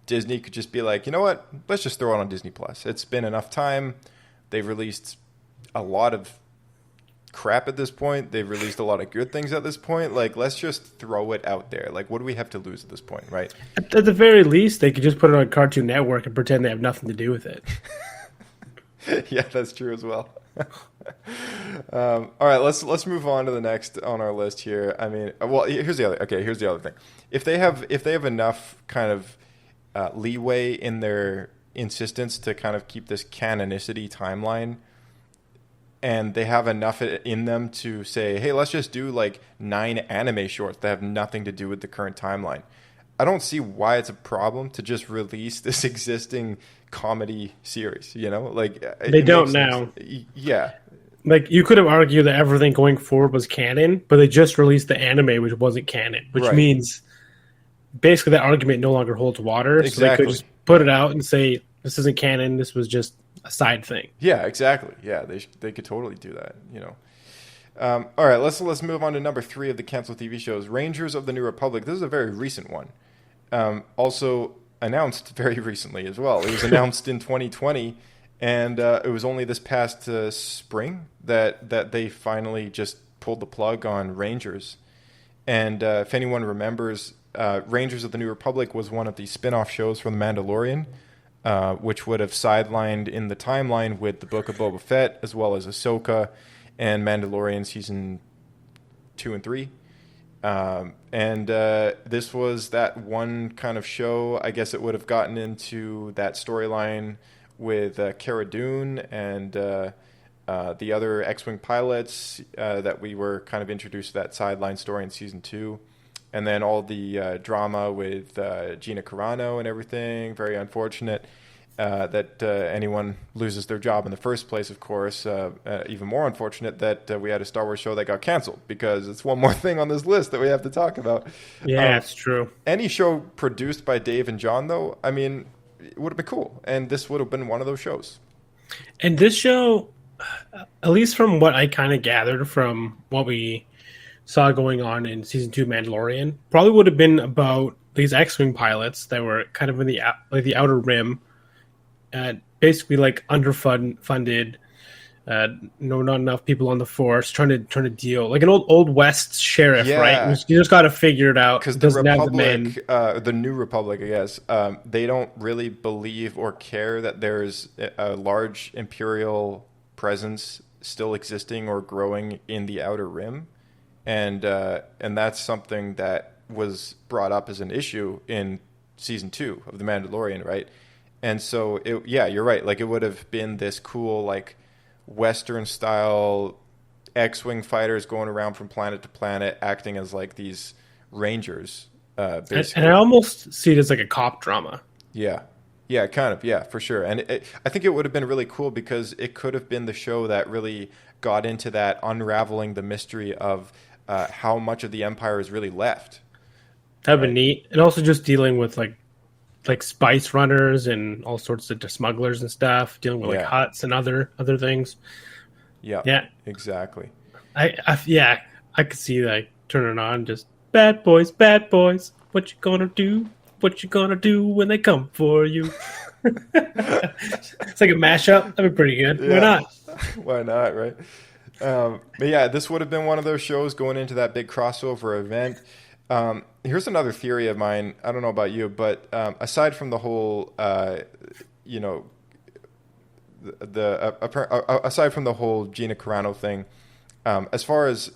Disney could just be like, you know what, let's just throw it on Disney Plus. It's been enough time. They've released a lot of crap at this point. They've released a lot of good things at this point. Like, let's just throw it out there. Like, what do we have to lose at this point, right? At the very least, they could just put it on Cartoon Network and pretend they have nothing to do with it. Yeah, that's true as well. All right, let's move on to the next on our list here. I mean, well, here's the other thing. If they have enough kind of leeway in their insistence to kind of keep this canonicity timeline, and they have enough in them to say, hey, let's just do like 9 anime shorts that have nothing to do with the current timeline. I don't see why it's a problem to just release this existing comedy series, Like, they don't now. Yeah. Like, you could have argued that everything going forward was canon, but they just released the anime, which wasn't canon, which means basically that argument no longer holds water. Exactly. So they could just put it out and say, this isn't canon, this was just a side thing. Yeah, exactly. Yeah, they could totally do that, All right, let's move on to number 3 of the canceled TV shows, Rangers of the New Republic. This is a very recent one. Also announced very recently as well. It was announced in 2020, and it was only this past spring that they finally just pulled the plug on Rangers. And if anyone remembers, Rangers of the New Republic was one of the spin-off shows from The Mandalorian, which would have sidelined in the timeline with the Book of Boba Fett, as well as Ahsoka and Mandalorian season 2 and 3. And this was that one kind of show. I guess it would have gotten into that storyline with Cara Dune and the other X-Wing pilots that we were kind of introduced to that sideline story in season 2. And then all the drama with Gina Carano and everything. Very unfortunate that anyone loses their job in the first place, of course. Even more unfortunate that we had a Star Wars show that got canceled, because it's one more thing on this list that we have to talk about. Yeah, it's true. Any show produced by Dave and John, though, I mean, it would have been cool. And this would have been one of those shows. And this show, at least from what I kind of gathered from what we saw going on in season 2 Mandalorian, probably would have been about these X-Wing pilots that were kind of in the outer rim, basically like underfunded, not enough people on the force, trying to deal like an old West sheriff, right? You just got to figure it out because the Republic, the New Republic, I guess, they don't really believe or care that there's a large Imperial presence still existing or growing in the outer rim. And that's something that was brought up as an issue in season 2 of The Mandalorian, right? And so, you're right. Like, it would have been this cool, like, Western-style X-Wing fighters going around from planet to planet, acting as, like, these rangers, basically. And I almost see it as, like, a cop drama. Yeah. Yeah, kind of. Yeah, for sure. And I think it would have been really cool because it could have been the show that really got into that unraveling the mystery of how much of the Empire is really left. That'd be neat. And also just dealing with like spice runners and all sorts of smugglers and stuff, dealing with like Hutts and other things. Yeah. Exactly. I I could see like turning on just bad boys, what you gonna do? What you gonna do when they come for you? It's like a mashup. That'd be pretty good. Yeah. Why not? Why not, right? But yeah, this would have been one of those shows going into that big crossover event. Here's another theory of mine. I don't know about you, but aside from the whole, aside from the whole Gina Carano thing, as far as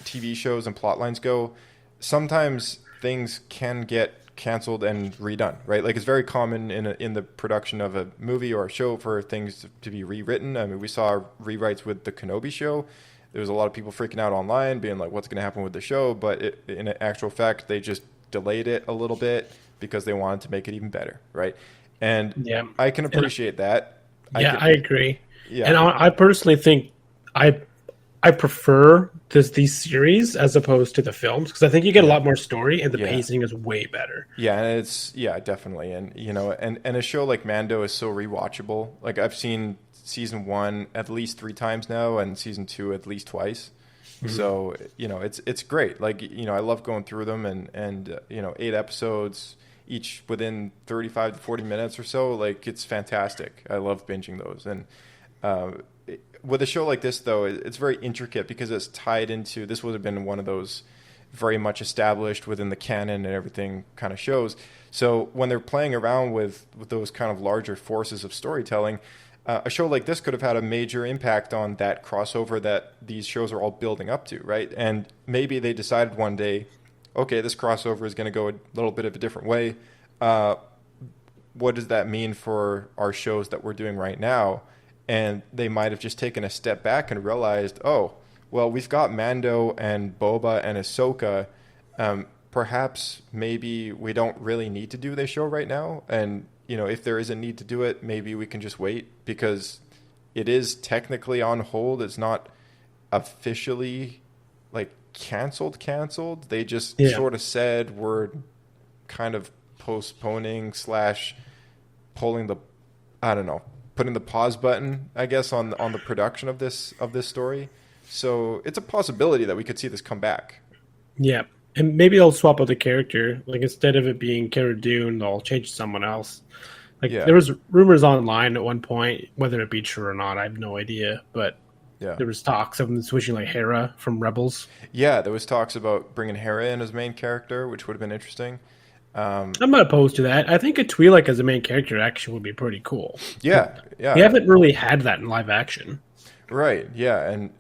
TV shows and plot lines go, sometimes things can get canceled and redone, right? Like it's very common in the production of a movie or a show for things to be rewritten. I mean, we saw rewrites with the Kenobi show. There was a lot of people freaking out online, being like, "What's going to happen with the show?" But in actual fact, they just delayed it a little bit because they wanted to make it even better, right? And yeah, I can appreciate that. I agree. Yeah, and I personally think I prefer these series as opposed to the films because I think you get a lot more story and the pacing is way better. Yeah, and it's definitely, and and a show like Mando is so rewatchable. Like I've seen season 1 at least 3 times now, and season 2 at least twice. Mm-hmm. So it's great. Like I love going through them, and 8 episodes each within 35 to 40 minutes or so. Like it's fantastic. I love binging those, and with a show like this, though, it's very intricate because it's tied into. This would have been one of those very much established within the canon and everything kind of shows. So when they're playing around with those kind of larger forces of storytelling, a show like this could have had a major impact on that crossover that these shows are all building up to, right? And maybe they decided one day, okay, this crossover is going to go a little bit of a different way. What does that mean for our shows that we're doing right now? And they might have just taken a step back and realized, oh, well, we've got Mando and Boba and Ahsoka. Perhaps maybe we don't really need to do this show right now. And, if there is a need to do it, maybe we can just wait because it is technically on hold. It's not officially like canceled. They just sort of said we're kind of postponing / pulling the, I don't know, putting the pause button, I guess, on the production of this story. So it's a possibility that we could see this come back. Yeah, and maybe they'll swap out the character. Like instead of it being Cara Dune, they'll change to someone else. Like there was rumors online at one point, whether it be true or not, I have no idea. But there was talks of them switching like Hera from Rebels. Yeah, there was talks about bringing Hera in as main character, which would have been interesting. I'm not opposed to that. I think a Twi'lek as a main character actually would be pretty cool. Yeah. We haven't really had that in live action. Right, and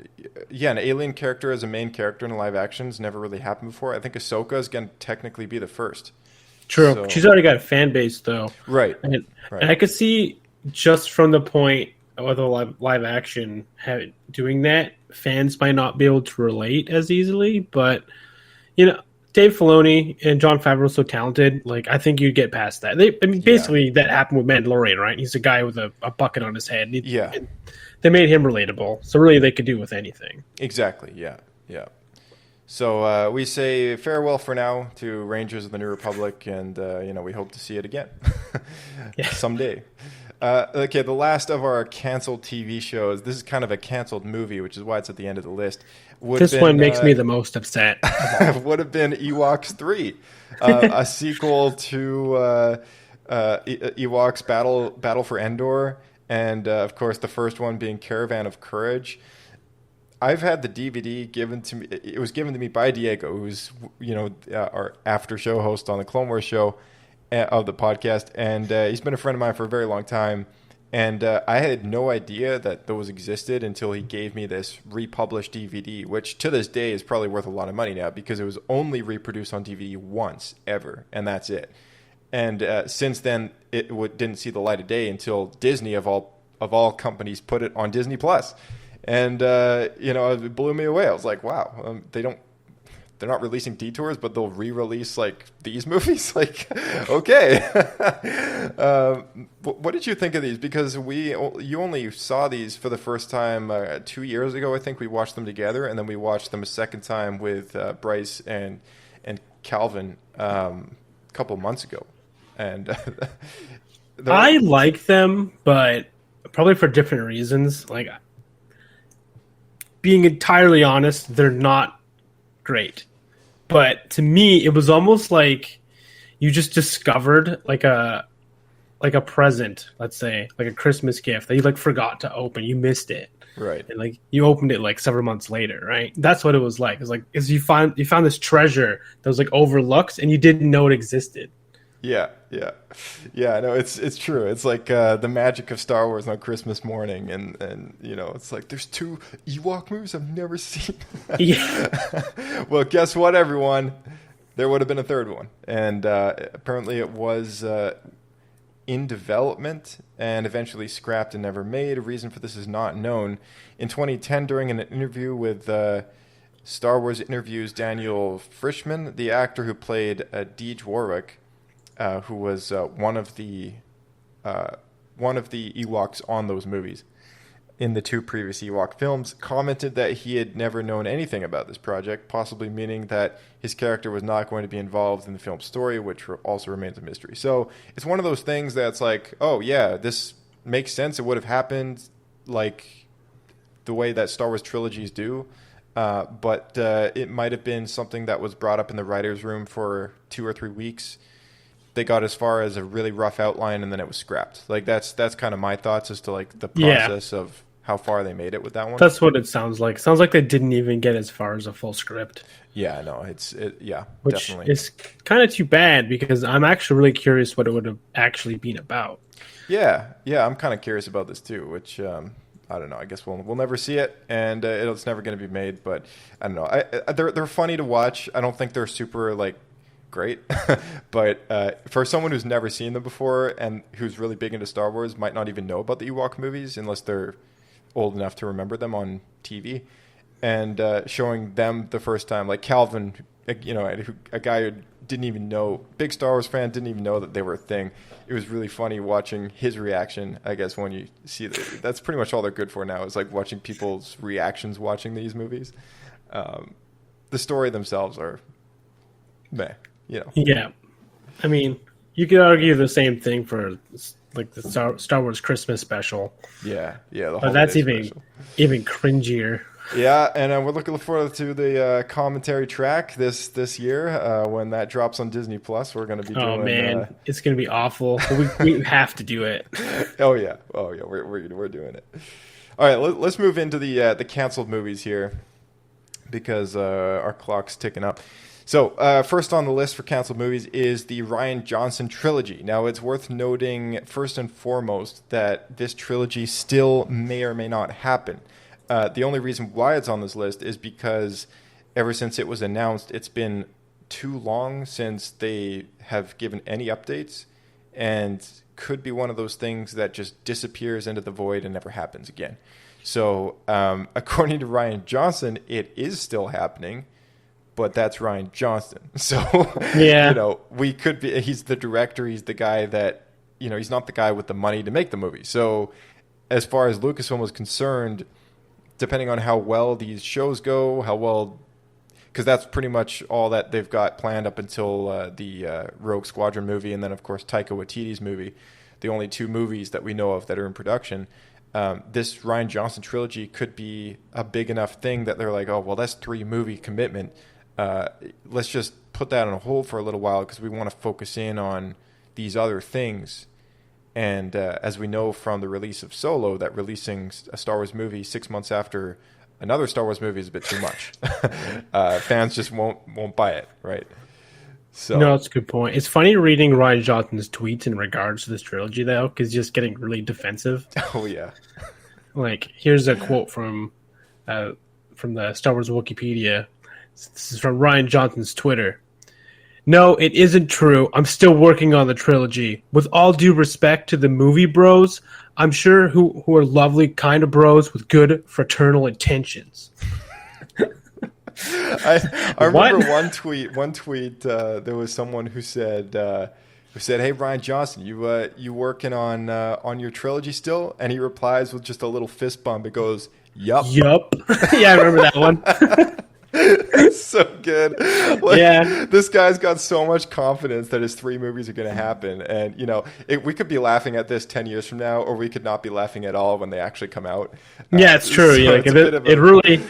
an alien character as a main character in live action has never really happened before. I think Ahsoka is going to technically be the first. True. So, she's already got a fan base, though. Right. And I could see just from the point of the live action doing that, fans might not be able to relate as easily, but, Dave Filoni and Jon Favreau are so talented. Like, I think you'd get past that. Basically, that happened with Mandalorian, right? He's a guy with a bucket on his head. They made him relatable. So really, they could do with anything. Exactly. Yeah. So we say farewell for now to Rangers of the New Republic, and we hope to see it again someday. Okay, the last of our canceled TV shows. This is kind of a canceled movie, which is why it's at the end of the list. This one makes me the most upset. Would have been EWOKS 3, a sequel to EWOKS Battle for Endor, and of course the first one being Caravan of Courage. I've had the DVD given to me. It was given to me by Diego, who's our after show host on the Clone Wars show of the podcast, and he's been a friend of mine for a very long time. And I had no idea that those existed until he gave me this republished DVD, which to this day is probably worth a lot of money now because it was only reproduced on DVD once ever, and that's it. And since then, it didn't see the light of day until Disney, of all companies, put it on Disney Plus. And it blew me away. I was like, wow, they're not releasing Detours, but they'll re-release like these movies. Like, okay. What did you think of these? Because you only saw these for the first time 2 years ago. I think we watched them together, and then we watched them a second time with Bryce and Calvin a couple months ago. And I like them, but probably for different reasons. Like, being entirely honest, they're not great. But to me, it was almost like you just discovered like a present, let's say, like a Christmas gift that you like forgot to open. You missed it. Right. And like you opened it like several months later, right? That's what it was like. It's like you found this treasure that was like overlooked and you didn't know it existed. Yeah. No, it's true. It's like the magic of Star Wars on Christmas morning, and you know, it's like there's 2 Ewok movies I've never seen. Yeah. Well, guess what, everyone? There would have been a third one, and apparently it was in development and eventually scrapped and never made. A reason for this is not known. In 2010, during an interview with Star Wars Interviews, Daniel Frischman, the actor who played Deej Warwick, who was one of the Ewoks on those movies in the 2 previous Ewok films, commented that he had never known anything about this project, possibly meaning that his character was not going to be involved in the film's story, which also remains a mystery. So it's one of those things that's like, oh yeah, this makes sense. It would have happened like the way that Star Wars trilogies do, but it might have been something that was brought up in the writer's room for 2 or 3 weeks. They got as far as a really rough outline, and then it was scrapped. Like that's kind of my thoughts as to like the process of how far they made it with that one. That's what it sounds like. It sounds like they didn't even get as far as a full script. Yeah, no, which definitely. Is kind of too bad because I'm actually really curious what it would have actually been about. Yeah, I'm kind of curious about this too, which I don't know. I guess we'll never see it, and it's never going to be made. But I don't know. They're funny to watch. I don't think they're super like great, but for someone who's never seen them before and who's really big into Star Wars, might not even know about the Ewok movies unless they're old enough to remember them on TV, and showing them the first time, like Calvin, you know, a guy who didn't even know, big Star Wars fan, didn't even know that they were a thing. It was really funny watching his reaction, I guess, when you see that. That's pretty much all they're good for now, is like watching people's reactions watching these movies. The story themselves are meh, you know. Yeah. I mean, you could argue the same thing for like the Star Wars Christmas special. Yeah. But that's even cringier. Yeah, and we're looking forward to the commentary track this year when that drops on Disney Plus. We're going to be doing. Oh man, it's going to be awful. But we have to do it. Oh yeah, we're doing it. All right, let's move into the canceled movies here because our clock's ticking up. So first on the list for canceled movies is the Rian Johnson trilogy. Now, it's worth noting first and foremost that this trilogy still may or may not happen. The only reason why it's on this list is because ever since it was announced, it's been too long since they have given any updates, and could be one of those things that just disappears into the void and never happens again. So according to Rian Johnson, it is still happening. But that's Rian Johnson. So, yeah. You know, he's the director. He's the guy that, you know, he's not the guy with the money to make the movie. So as far as Lucasfilm was concerned, depending on how well these shows go, because that's pretty much all that they've got planned up until the Rogue Squadron movie. And then, of course, Taika Waititi's movie, the only 2 movies that we know of that are in production. This Rian Johnson trilogy could be a big enough thing that they're like, oh, well, that's 3 movie commitment. Let's just put that on hold for a little while because we want to focus in on these other things. And as we know from the release of Solo, that releasing a Star Wars movie 6 months after another Star Wars movie is a bit too much. Fans just won't buy it, right? So no, that's a good point. It's funny reading Rian Johnson's tweets in regards to this trilogy, though, because he's just getting really defensive. Oh yeah. Like, here's a quote from the Star Wars Wikipedia. This is from Rian Johnson's Twitter. No, it isn't true. I'm still working on the trilogy. With all due respect to the movie bros, I'm sure who are lovely kind of bros with good fraternal intentions. I remember one tweet. There was someone who said, "Hey, Rian Johnson, you working on your trilogy still?" And he replies with just a little fist bump. It goes, "Yup." Yup. Yeah, I remember that one. It's so good. Like, yeah, this guy's got so much confidence that his 3 movies are going to happen, and you know, we could be laughing at this 10 years from now, or we could not be laughing at all when they actually come out. Yeah, it's true. So yeah, it's it really.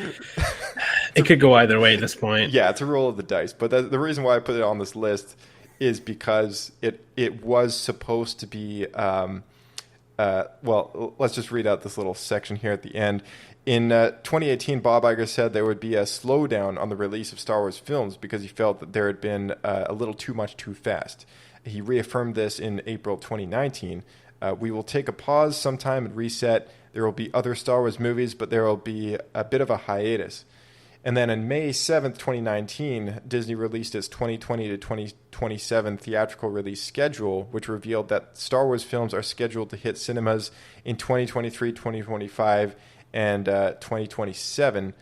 It could go either way at this point. Yeah, it's a roll of the dice. But the reason why I put it on this list is because it was supposed to be. Well, let's just read out this little section here at the end. In 2018, Bob Iger said there would be a slowdown on the release of Star Wars films because he felt that there had been a little too much too fast. He reaffirmed this in April 2019. We will take a pause sometime and reset. There will be other Star Wars movies, but there will be a bit of a hiatus. And then on May 7th, 2019, Disney released its 2020 to 2027 theatrical release schedule, which revealed that Star Wars films are scheduled to hit cinemas in 2023, 2025, and 2027.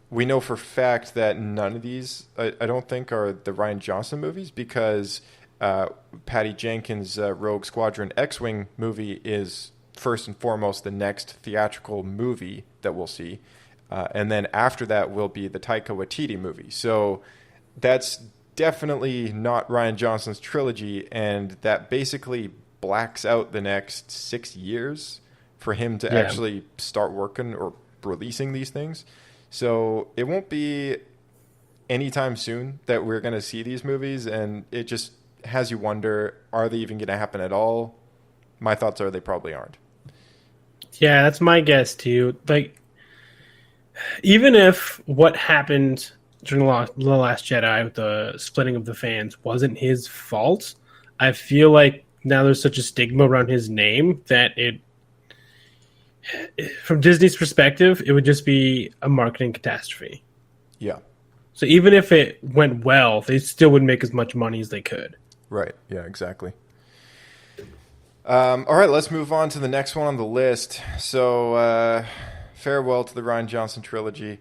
We know for a fact that none of these, I don't think, are the Rian Johnson movies because Patty Jenkins' Rogue Squadron X-Wing movie is first and foremost the next theatrical movie that we'll see. And then after that will be the Taika Waititi movie. So that's definitely not Rian Johnson's trilogy, and that basically blacks out the next 6 years for him to actually start working or releasing these things. So it won't be anytime soon that we're going to see these movies, and it just has you wonder, are they even going to happen at all? My thoughts are they probably aren't. Yeah, that's my guess too. Like, even if what happened during the Last Jedi with the splitting of the fans wasn't his fault, I feel like now there's such a stigma around his name that from Disney's perspective, it would just be a marketing catastrophe. Yeah. So even if it went well, they still would make as much money as they could. Right. Yeah, exactly. All right, let's move on to the next one on the list. So, farewell to the Rian Johnson trilogy.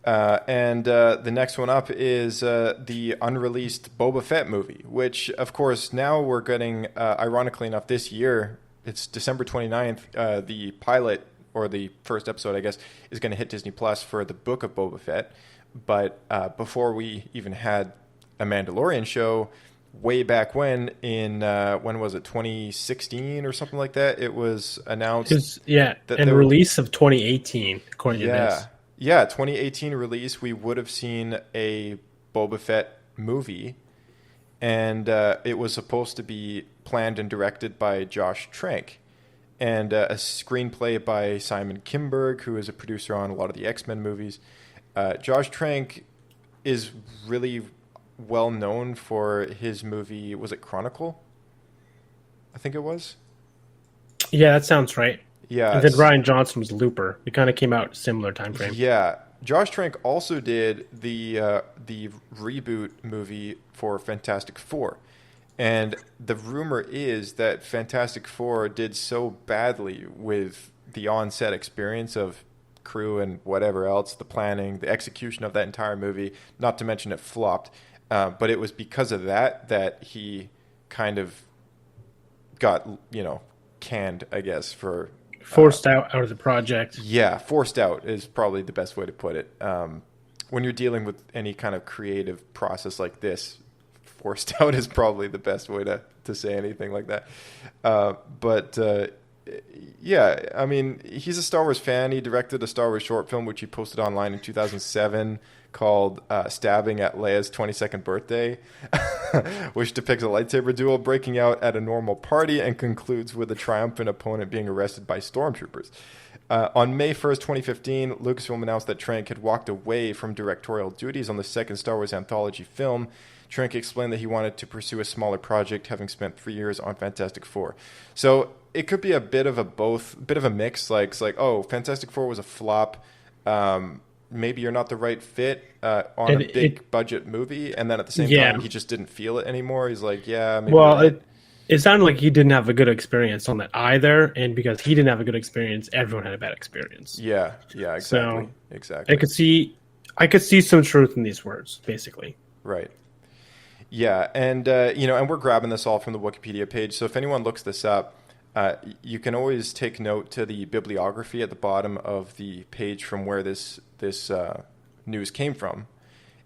And the next one up is the unreleased Boba Fett movie, which, of course, now we're getting, ironically enough, this year, it's December 29th, the pilot, or the first episode, I guess, is going to hit Disney Plus for the Book of Boba Fett. But before we even had a Mandalorian show, way back when was it, 2016 or something like that, it was announced and release of 2018 according to this. 2018 release, we would have seen a Boba Fett movie, and it was supposed to be planned and directed by Josh Trank, and a screenplay by Simon Kinberg, who is a producer on a lot of the X-Men movies. Josh Trank is really well known for his movie, was it Chronicle? I think it was. Yeah, that sounds right. Yeah. And then Rian Johnson was Looper. It kind of came out similar time frame. Yeah. Josh Trank also did the reboot movie for Fantastic Four. And the rumor is that Fantastic Four did so badly with the on-set experience of crew and whatever else, the planning, the execution of that entire movie, not to mention it flopped. But it was because of that he kind of got, canned, I guess, for... Forced out of the project. Yeah, forced out is probably the best way to put it. When you're dealing with any kind of creative process like this, forced out is probably the best way to say anything like that. Yeah, I mean, he's a Star Wars fan. He directed a Star Wars short film, which he posted online in 2007, called Stabbing at Leia's 22nd Birthday, which depicts a lightsaber duel breaking out at a normal party and concludes with a triumphant opponent being arrested by stormtroopers. On May 1st, 2015, Lucasfilm announced that Trank had walked away from directorial duties on the second Star Wars anthology film. Trank explained that he wanted to pursue a smaller project, having spent 3 years on Fantastic Four. So it could be a bit of a mix. Like, it's like, oh, Fantastic Four was a flop. Maybe you're not the right fit on a big budget movie, and then at the same time, he just didn't feel it anymore. He's like, maybe. Well, it sounded like he didn't have a good experience on that either, and because he didn't have a good experience, everyone had a bad experience. Yeah, exactly. So, exactly. I could see some truth in these words, basically. Right. Yeah, and and we're grabbing this all from the Wikipedia page. So if anyone looks this up, you can always take note to the bibliography at the bottom of the page from where this news came from.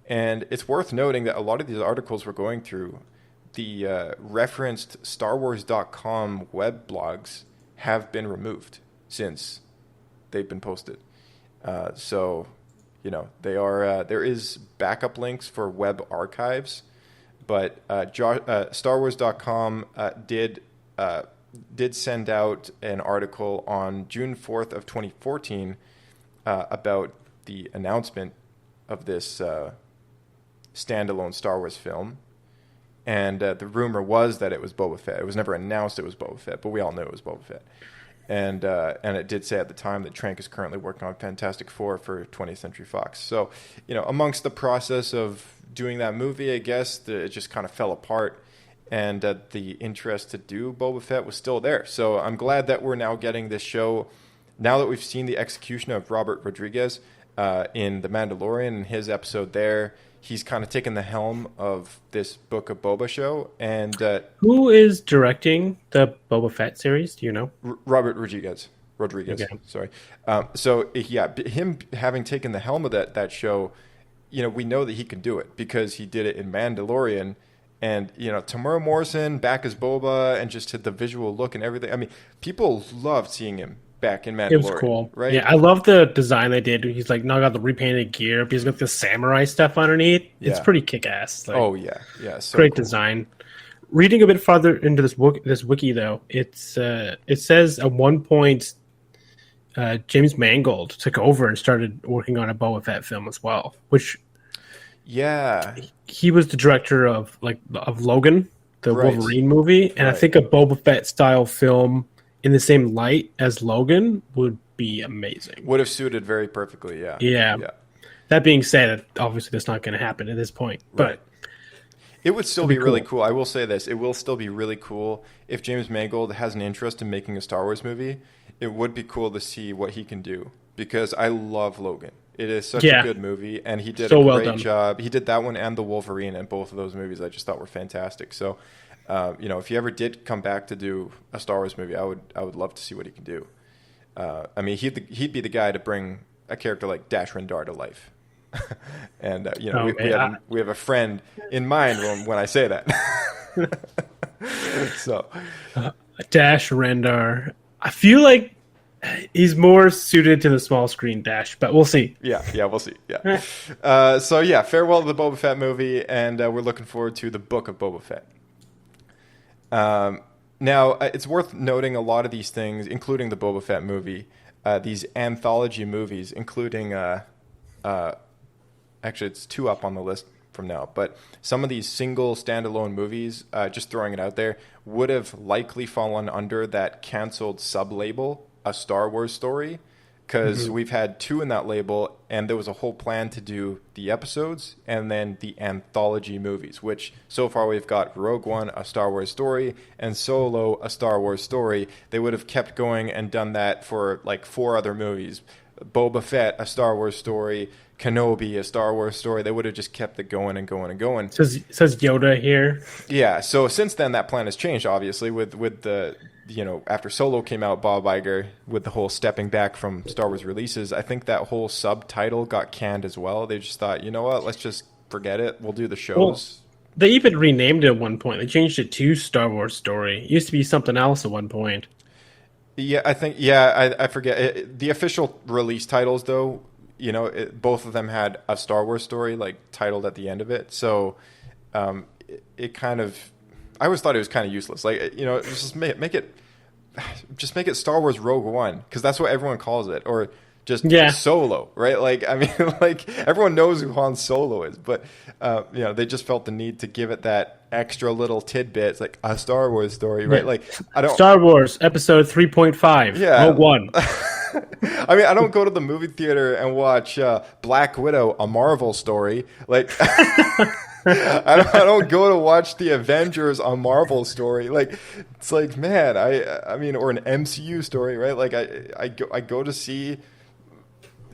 And it's worth noting that a lot of these articles we're going through, the referenced StarWars.com web blogs have been removed since they've been posted. So, they are. There is backup links for web archives, but StarWars.com did send out an article on June 4th of 2014 about the announcement of this standalone Star Wars film. And the rumor was that it was Boba Fett. It was never announced it was Boba Fett, but we all knew it was Boba Fett. And it did say at the time that Trank is currently working on Fantastic Four for 20th Century Fox. So, amongst the process of doing that movie, I guess it just kind of fell apart. And the interest to do Boba Fett was still there. So I'm glad that we're now getting this show. Now that we've seen the execution of Robert Rodriguez in The Mandalorian and his episode there, he's kind of taken the helm of this Book of Boba show. And who is directing the Boba Fett series? Do you know? Robert Rodriguez. Okay. Sorry. So him having taken the helm of that show, we know that he can do it because he did it in Mandalorian. And, Tamura Morrison back as Boba and just the visual look and everything. I mean, people loved seeing him back in Mandalorian. It was cool. Right? Yeah, I love the design they did. He's now got the repainted gear, but he's got the samurai stuff underneath. Yeah. It's pretty kick-ass. So great cool. design. Reading a bit farther into this wiki, though, it says at one point James Mangold took over and started working on a Boba Fett film as well, which... Yeah, he was the director of Logan, the Wolverine movie, and I think a Boba Fett style film in the same light as Logan would be amazing. Would have suited very perfectly. Yeah. That being said, obviously that's not going to happen at this point, but it would still be really cool. I will say this: it will still be really cool if James Mangold has an interest in making a Star Wars movie. It would be cool to see what he can do because I love Logan. It is such a good movie, and he did a great job. He did that one and the Wolverine, and both of those movies I just thought were fantastic. So, if he ever did come back to do a Star Wars movie, I would love to see what he can do. I mean, he'd be the guy to bring a character like Dash Rendar to life. And we have a friend in mind when I say that. So, Dash Rendar, I feel like he's more suited to the small screen Dash, but we'll see. Yeah, we'll see. Yeah. Farewell to the Boba Fett movie, and we're looking forward to the Book of Boba Fett. Now, it's worth noting a lot of these things, including the Boba Fett movie, these anthology movies, including actually it's 2 up on the list from now, but some of these single standalone movies, just throwing it out there, would have likely fallen under that canceled sub-label, A Star Wars Story, because we've had 2 in that label, and there was a whole plan to do the episodes and then the anthology movies, which so far we've got Rogue One, A Star Wars Story, and Solo, A Star Wars Story. They would have kept going and done that for 4 other movies. Boba Fett, A Star Wars Story, Kenobi, A Star Wars Story. They would have just kept it going and going and going. Says Yoda here. Yeah, so since then that plan has changed, obviously, with the... after Solo came out, Bob Iger, with the whole stepping back from Star Wars releases, I think that whole subtitle got canned as well. They just thought, you know what, let's just forget it. We'll do the shows. Well, they even renamed it at one point. They changed it to Star Wars Story. It used to be something else at one point. Yeah, I forget. The official release titles, though, both of them had A Star Wars Story, titled at the end of it. So it kind of... I always thought it was kind of useless. Just make it Star Wars Rogue One, because that's what everyone calls it, or just Solo, right? Everyone knows who Han Solo is, but they just felt the need to give it that extra little tidbit. It's like A Star Wars Story, right? Star Wars Episode 3.5. Rogue One. I mean, I don't go to the movie theater and watch Black Widow, A Marvel Story, I don't go to watch the Avengers, a Marvel story. It's man, I mean, or an MCU story, right? I go to see,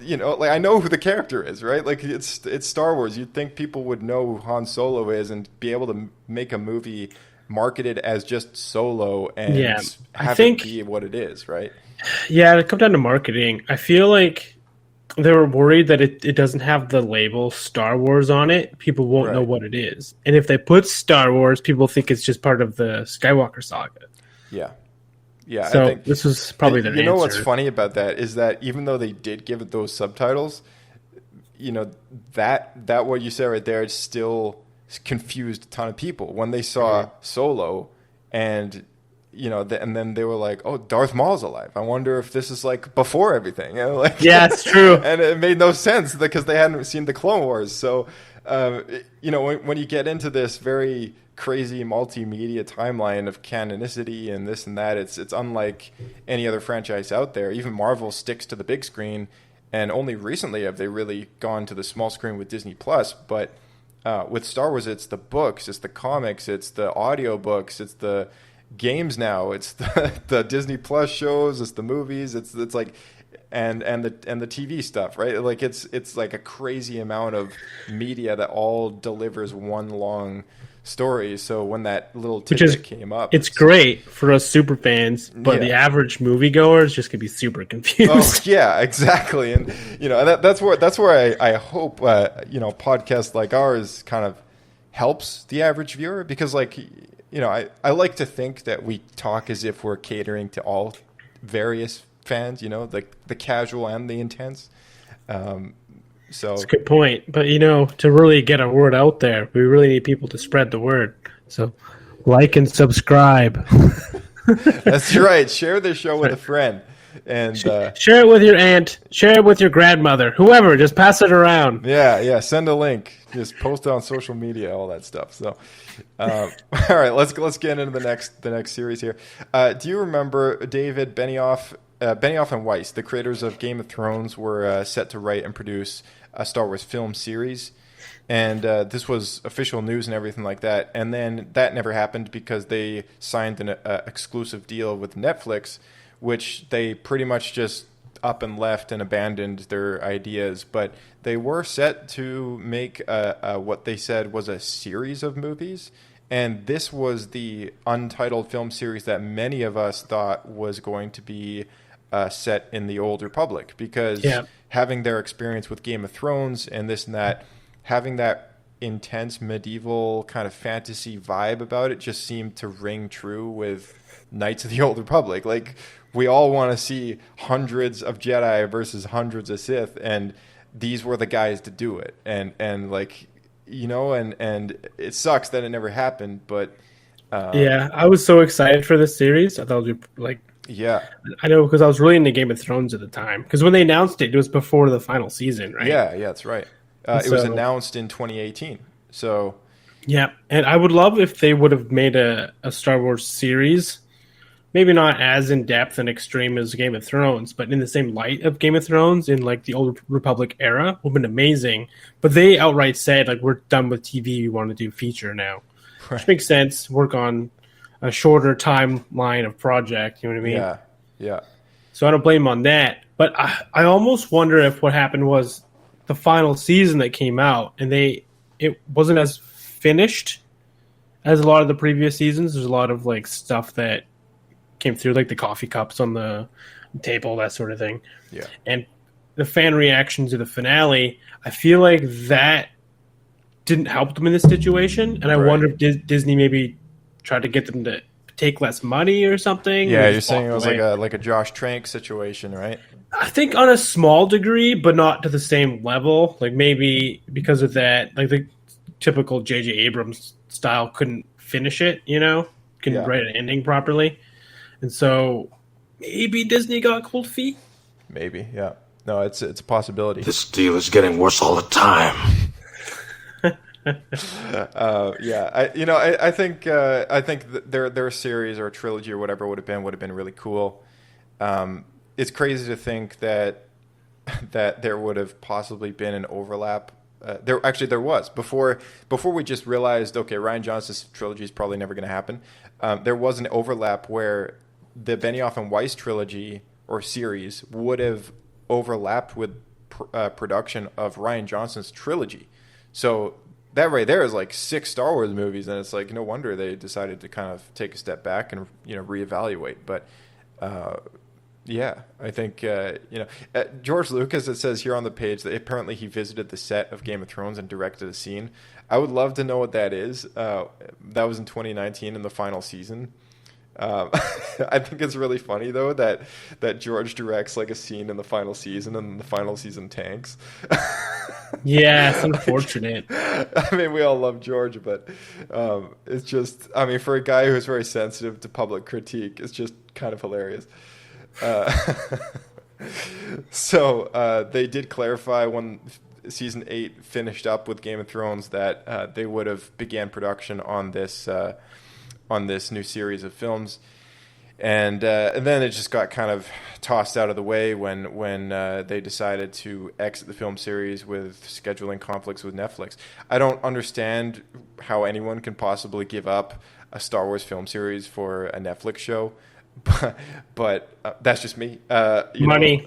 I know who the character is, right? It's Star Wars. You'd think people would know who Han Solo is and be able to make a movie marketed as just Solo and have it be what it is, right? Yeah, it comes down to marketing. I feel like they were worried that it doesn't have the label Star Wars on it. People won't know what it is. And if they put Star Wars, people think it's just part of the Skywalker saga. Yeah. Yeah. So I think this was probably their answer. You know what's funny about that is that even though they did give it those subtitles, that what you said right there, it still confused a ton of people when they saw Solo, and and then they were like, "Oh, Darth Maul's alive. I wonder if this is like before everything." Yeah, it's true. And it made no sense because they hadn't seen the Clone Wars. So, when you get into this very crazy multimedia timeline of canonicity and this and that, it's unlike any other franchise out there. Even Marvel sticks to the big screen, and only recently have they really gone to the small screen with Disney Plus. But with Star Wars, it's the books, it's the comics, it's the audiobooks, it's the games now, it's the Disney Plus shows, it's the movies, it's like and the TV stuff, right? Like it's like a crazy amount of media that all delivers one long story. So when that little tidbit came up, it's great for us super fans, but the average moviegoers just could be super confused. Oh yeah, exactly. And that's where I hope podcasts like ours kind of helps the average viewer, because I like to think that we talk as if we're catering to all various fans, like the casual and the intense. So that's a good point. But to really get a word out there, we really need people to spread the word. So like and subscribe. That's right. Share this show with a friend. And share it with your aunt, share it with your grandmother, whoever, just pass it around. Yeah, send a link. Just post it on social media, all that stuff. So all right, let's get into the next series here. Do you remember David Benioff and Weiss, the creators of Game of Thrones, were set to write and produce a Star Wars film series, and this was official news and everything like that. And then that never happened because they signed an exclusive deal with Netflix, which they pretty much just up and left and abandoned their ideas. But they were set to make what they said was a series of movies. And this was the untitled film series that many of us thought was going to be set in the Old Republic, because having their experience with Game of Thrones and this and that, having that intense medieval kind of fantasy vibe about it just seemed to ring true with Knights of the Old Republic. Like, we all want to see hundreds of Jedi versus hundreds of Sith, and these were the guys to do it. And it sucks that it never happened, but I was so excited for this series. I thought it would be I know, because I was really into Game of Thrones at the time, because when they announced it was before the final season, right? Yeah, that's right. It was announced in 2018. So yeah, and I would love if they would have made a Star Wars series, maybe not as in depth and extreme as Game of Thrones, but in the same light of Game of Thrones in like the Old Republic era, would have been amazing. But they outright said, like, we're done with TV, we want to do feature now. Which makes sense. Work on a shorter timeline of project, you know what I mean? Yeah. So I don't blame them on that. But I almost wonder if what happened was the final season that came out, and it wasn't as finished as a lot of the previous seasons. There's a lot of like stuff that came through, like the coffee cups on the table, that sort of thing. Yeah. And the fan reaction to the finale, I feel like that didn't help them in this situation. And I wonder if Disney maybe tried to get them to take less money or something. Yeah, you're saying it was like a Josh Trank situation, right? I think on a small degree, but not to the same level. Like, maybe because of that, like the typical J.J. Abrams style couldn't finish it, couldn't write an ending properly. And so maybe Disney got cold feet. Maybe, yeah. No, it's a possibility. This deal is getting worse all the time. I think their series or a trilogy or whatever would have been really cool. It's crazy to think that there would have possibly been an overlap. There was before we just realized, okay, Rian Johnson's trilogy is probably never going to happen. There was an overlap where the Benioff and Weiss trilogy or series would have overlapped with production of Rian Johnson's trilogy. So that right there is like 6 Star Wars movies, and it's like no wonder they decided to kind of take a step back and reevaluate. But I think George Lucas, it says here on the page that apparently he visited the set of Game of Thrones and directed a scene. I would love to know what that is. That was in 2019 in the final season. I think it's really funny though that George directs like a scene in the final season and the final season tanks. Yeah, it's unfortunate. I mean, we all love George, but it's just, I mean, for a guy who's very sensitive to public critique, it's just kind of hilarious. So they did clarify when season 8 finished up with Game of Thrones that they would have began production on this new series of films. And then it just got kind of tossed out of the way when they decided to exit the film series with scheduling conflicts with Netflix. I don't understand how anyone can possibly give up a Star Wars film series for a Netflix show, but that's just me. Money.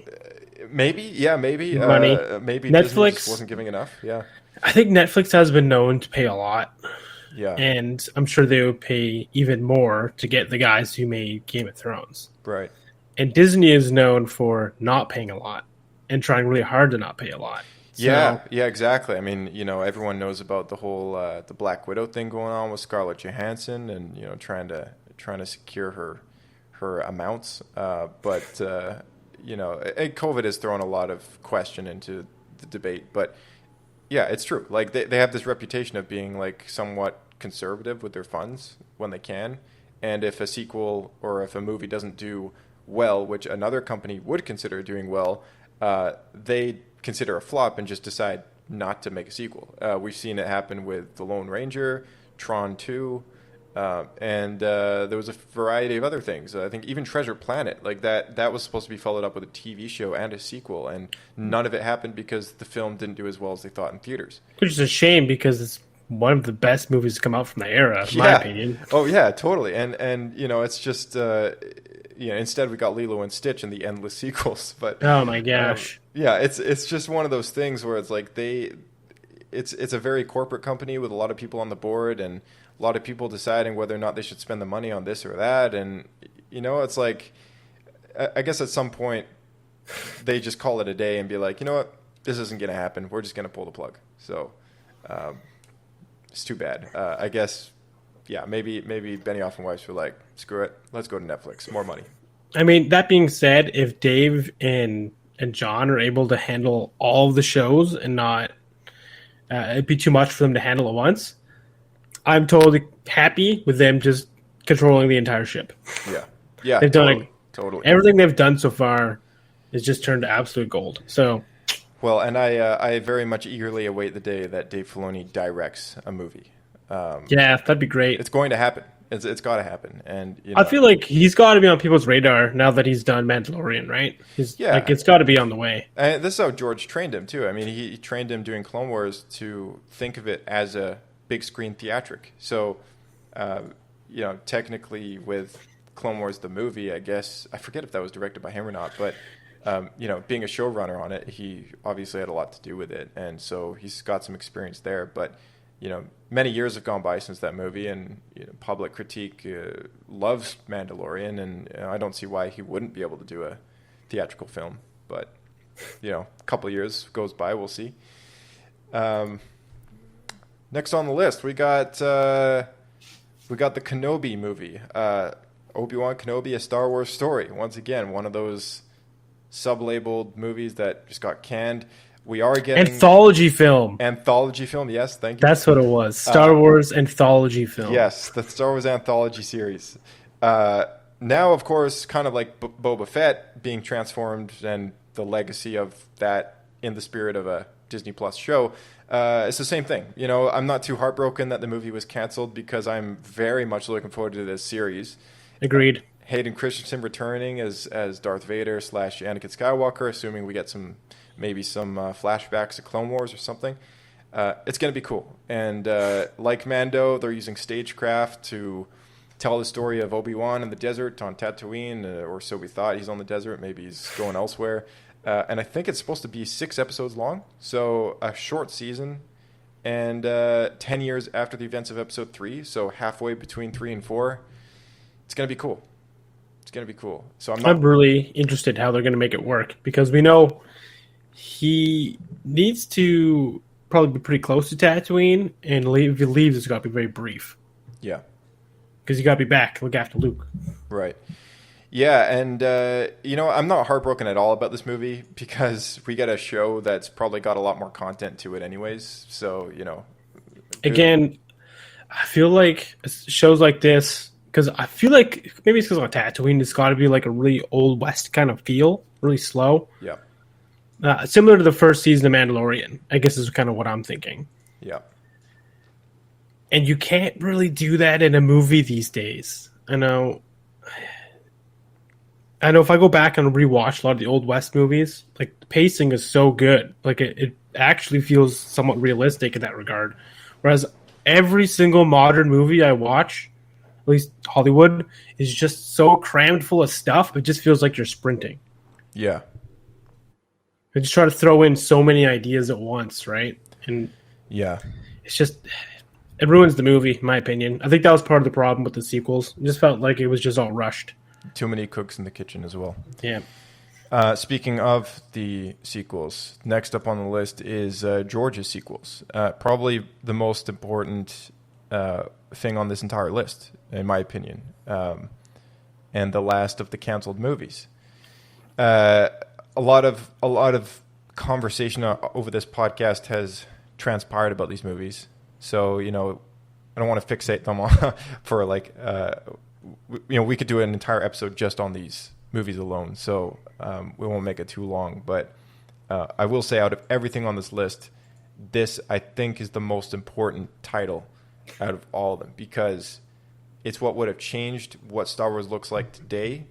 Maybe. Money. Maybe Netflix Disney just wasn't giving enough. Yeah. I think Netflix has been known to pay a lot. Yeah. And I'm sure they would pay even more to get the guys who made Game of Thrones. Right. And Disney is known for not paying a lot and trying really hard to not pay a lot. So, yeah, exactly. I mean, everyone knows about the whole the Black Widow thing going on with Scarlett Johansson, and trying to secure her amounts. But COVID has thrown a lot of question into the debate. But yeah, it's true. Like they have this reputation of being like somewhat conservative with their funds when they can, and if a sequel or if a movie doesn't do well, which another company would consider doing well, they consider a flop and just decide not to make a sequel. We've seen it happen with The Lone Ranger, Tron 2, and there was a variety of other things. I think even Treasure Planet, like that was supposed to be followed up with a TV show and a sequel, and none of it happened because the film didn't do as well as they thought in theaters. Which is a shame because it's one of the best movies to come out from the era, in my opinion. Oh yeah, totally. And it's just instead we got Lilo and Stitch and the endless sequels. But oh my gosh, it's just one of those things where it's like it's a very corporate company with a lot of people on the board and a lot of people deciding whether or not they should spend the money on this or that. And it's like, I guess at some point they just call it a day and be like, you know what, this isn't going to happen. We're just going to pull the plug. So. It's too bad. I guess, maybe Benioff and Weiss were like, screw it, let's go to Netflix, more money. I mean, that being said, if Dave and John are able to handle all of the shows and not it'd be too much for them to handle at once, I'm totally happy with them just controlling the entire ship. Yeah, they've done totally. Everything they've done so far has just turned to absolute gold. So. Well, and I very much eagerly await the day that Dave Filoni directs a movie. Yeah, that'd be great. It's going to happen. It's got to happen. And I feel like he's got to be on people's radar now that he's done Mandalorian, right? It's got to be on the way. And this is how George trained him too. I mean, he trained him doing Clone Wars to think of it as a big screen theatric. So, technically with Clone Wars the movie, I guess I forget if that was directed by him or not, but. Being a showrunner on it, he obviously had a lot to do with it, and so he's got some experience there. But many years have gone by since that movie, and public critique loves Mandalorian, and I don't see why he wouldn't be able to do a theatrical film. But a couple of years goes by, we'll see. Next on the list, we got the Kenobi movie, Obi-Wan Kenobi: A Star Wars Story. Once again, one of those sub-labeled movies that just got canned. We are getting anthology film. Yes, thank you. That's what it was. Star Wars anthology film. Yes, the Star Wars anthology series. Now, of course, kind of like Boba Fett being transformed and the legacy of that in the spirit of a Disney Plus show. It's the same thing. I'm not too heartbroken that the movie was canceled because I'm very much looking forward to this series. Agreed. Hayden Christensen returning as Darth Vader / Anakin Skywalker, assuming we get some flashbacks to Clone Wars or something. It's going to be cool. And like Mando, they're using stagecraft to tell the story of Obi-Wan in the desert on Tatooine, or so we thought. He's on the desert. Maybe he's going elsewhere. And I think it's supposed to be 6 episodes long, so a short season. And 10 years after the events of Episode 3, so halfway between 3 and 4. It's going to be cool. So I'm really interested how they're going to make it work, because we know he needs to probably be pretty close to Tatooine, and if he leaves, it's got to be very brief. Yeah. because you got to be back to look after Luke. Right. Yeah, and I'm not heartbroken at all about this movie because we get a show that's probably got a lot more content to it anyways. So, Again, I feel like shows like this, because I feel like maybe it's because on Tatooine, it's got to be like a really Old West kind of feel, really slow. Yeah. Similar to the first season of Mandalorian, I guess is kind of what I'm thinking. Yeah. And you can't really do that in a movie these days. I know if I go back and rewatch a lot of the Old West movies, like the pacing is so good. Like it actually feels somewhat realistic in that regard. Whereas every single modern movie I watch, at least Hollywood, is just so crammed full of stuff. It just feels like you're sprinting. Yeah. They just try to throw in so many ideas at once, right? And yeah, it's just, it ruins the movie, in my opinion. I think that was part of the problem with the sequels. It just felt like it was just all rushed. Too many cooks in the kitchen as well. Yeah. Speaking of the sequels, next up on the list is George's sequels. Probably the most important thing on this entire list, in my opinion, and the last of the canceled movies. A lot of conversation over this podcast has transpired about these movies, so I don't want to fixate them on for like. We could do an entire episode just on these movies alone, so we won't make it too long. But I will say, out of everything on this list, this I think is the most important title out of all of them because it's what would have changed what Star Wars looks like today,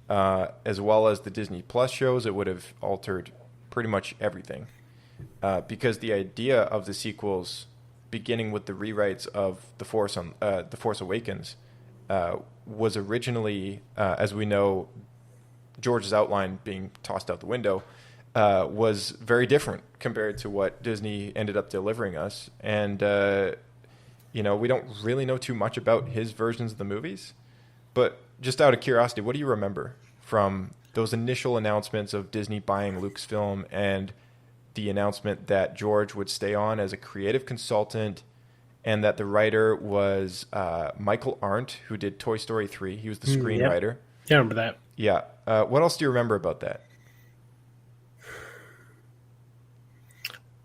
as well as the Disney Plus shows. It would have altered pretty much everything because the idea of the sequels, beginning with the rewrites of The Force Awakens. Was originally, as we know, George's outline being tossed out the window, was very different compared to what Disney ended up delivering us. And, we don't really know too much about his versions of the movies. But just out of curiosity, what do you remember from those initial announcements of Disney buying Lucasfilm and the announcement that George would stay on as a creative consultant and that the writer was Michael Arndt, who did Toy Story 3. He was the screenwriter. Yeah, I remember that. Yeah. What else do you remember about that?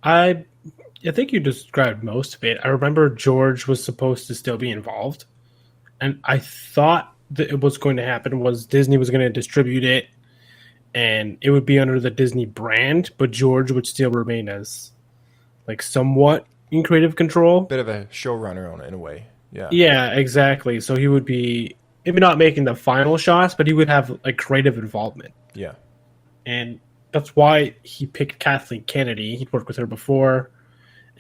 I think you described most of it. I remember George was supposed to still be involved. And I thought that it was going to happen was Disney was going to distribute it and it would be under the Disney brand, but George would still remain as like somewhat in creative control. Bit of a showrunner on it in a way. Yeah. Yeah, exactly. So he would be maybe not making the final shots, but he would have like creative involvement. Yeah. And that's why he picked Kathleen Kennedy. He'd worked with her before.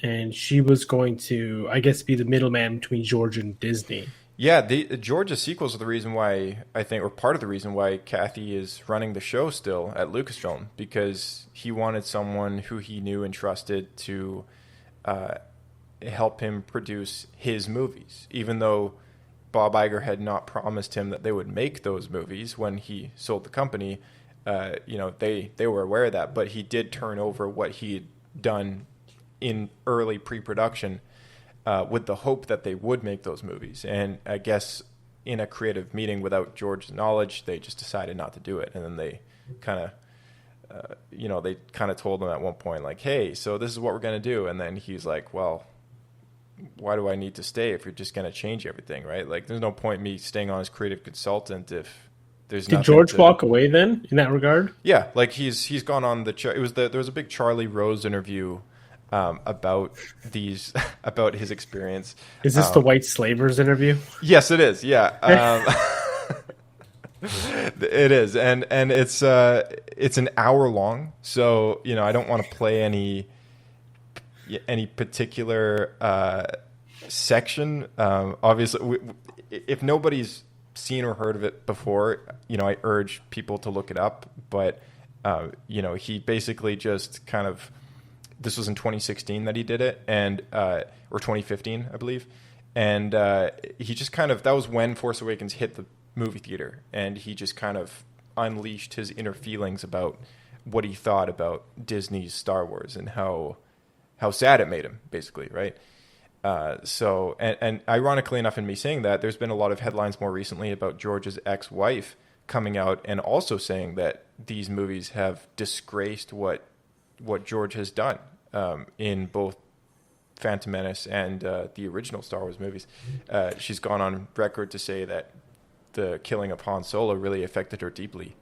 And she was going to, I guess, be the middleman between George and Disney. Yeah, the George's sequels are the reason why, I think, or part of the reason why Kathy is running the show still at Lucasfilm, because he wanted someone who he knew and trusted to help him produce his movies, even though Bob Iger had not promised him that they would make those movies when he sold the company. They were aware of that, but he did turn over what he had done in early pre-production with the hope that they would make those movies. And I guess in a creative meeting without George's knowledge, they just decided not to do it. And then they kind of they kind of told him at one point, like, hey, so this is what we're going to do. And then he's like, well, why do I need to stay if you're just going to change everything, right? Like, there's no point me staying on as creative consultant if there's Did George walk away then in that regard? Yeah, like he's gone on there was a big Charlie Rose interview about his experience. Is this the White Slavers interview? Yes, it is. Yeah. It is, and it's an hour long, so I don't want to play any particular section. Obviously, if nobody's seen or heard of it before, I urge people to look it up. But he basically just kind of, this was in 2016 that he did it, and or 2015, I believe, and he just kind of, that was when Force Awakens hit the movie theater, and he just kind of unleashed his inner feelings about what he thought about Disney's Star Wars and how sad it made him, basically, right? So, and ironically enough, in me saying that, there's been a lot of headlines more recently about George's ex-wife coming out and also saying that these movies have disgraced what George has done in both Phantom Menace and the original Star Wars movies. She's gone on record to say that the killing of Han Solo really affected her deeply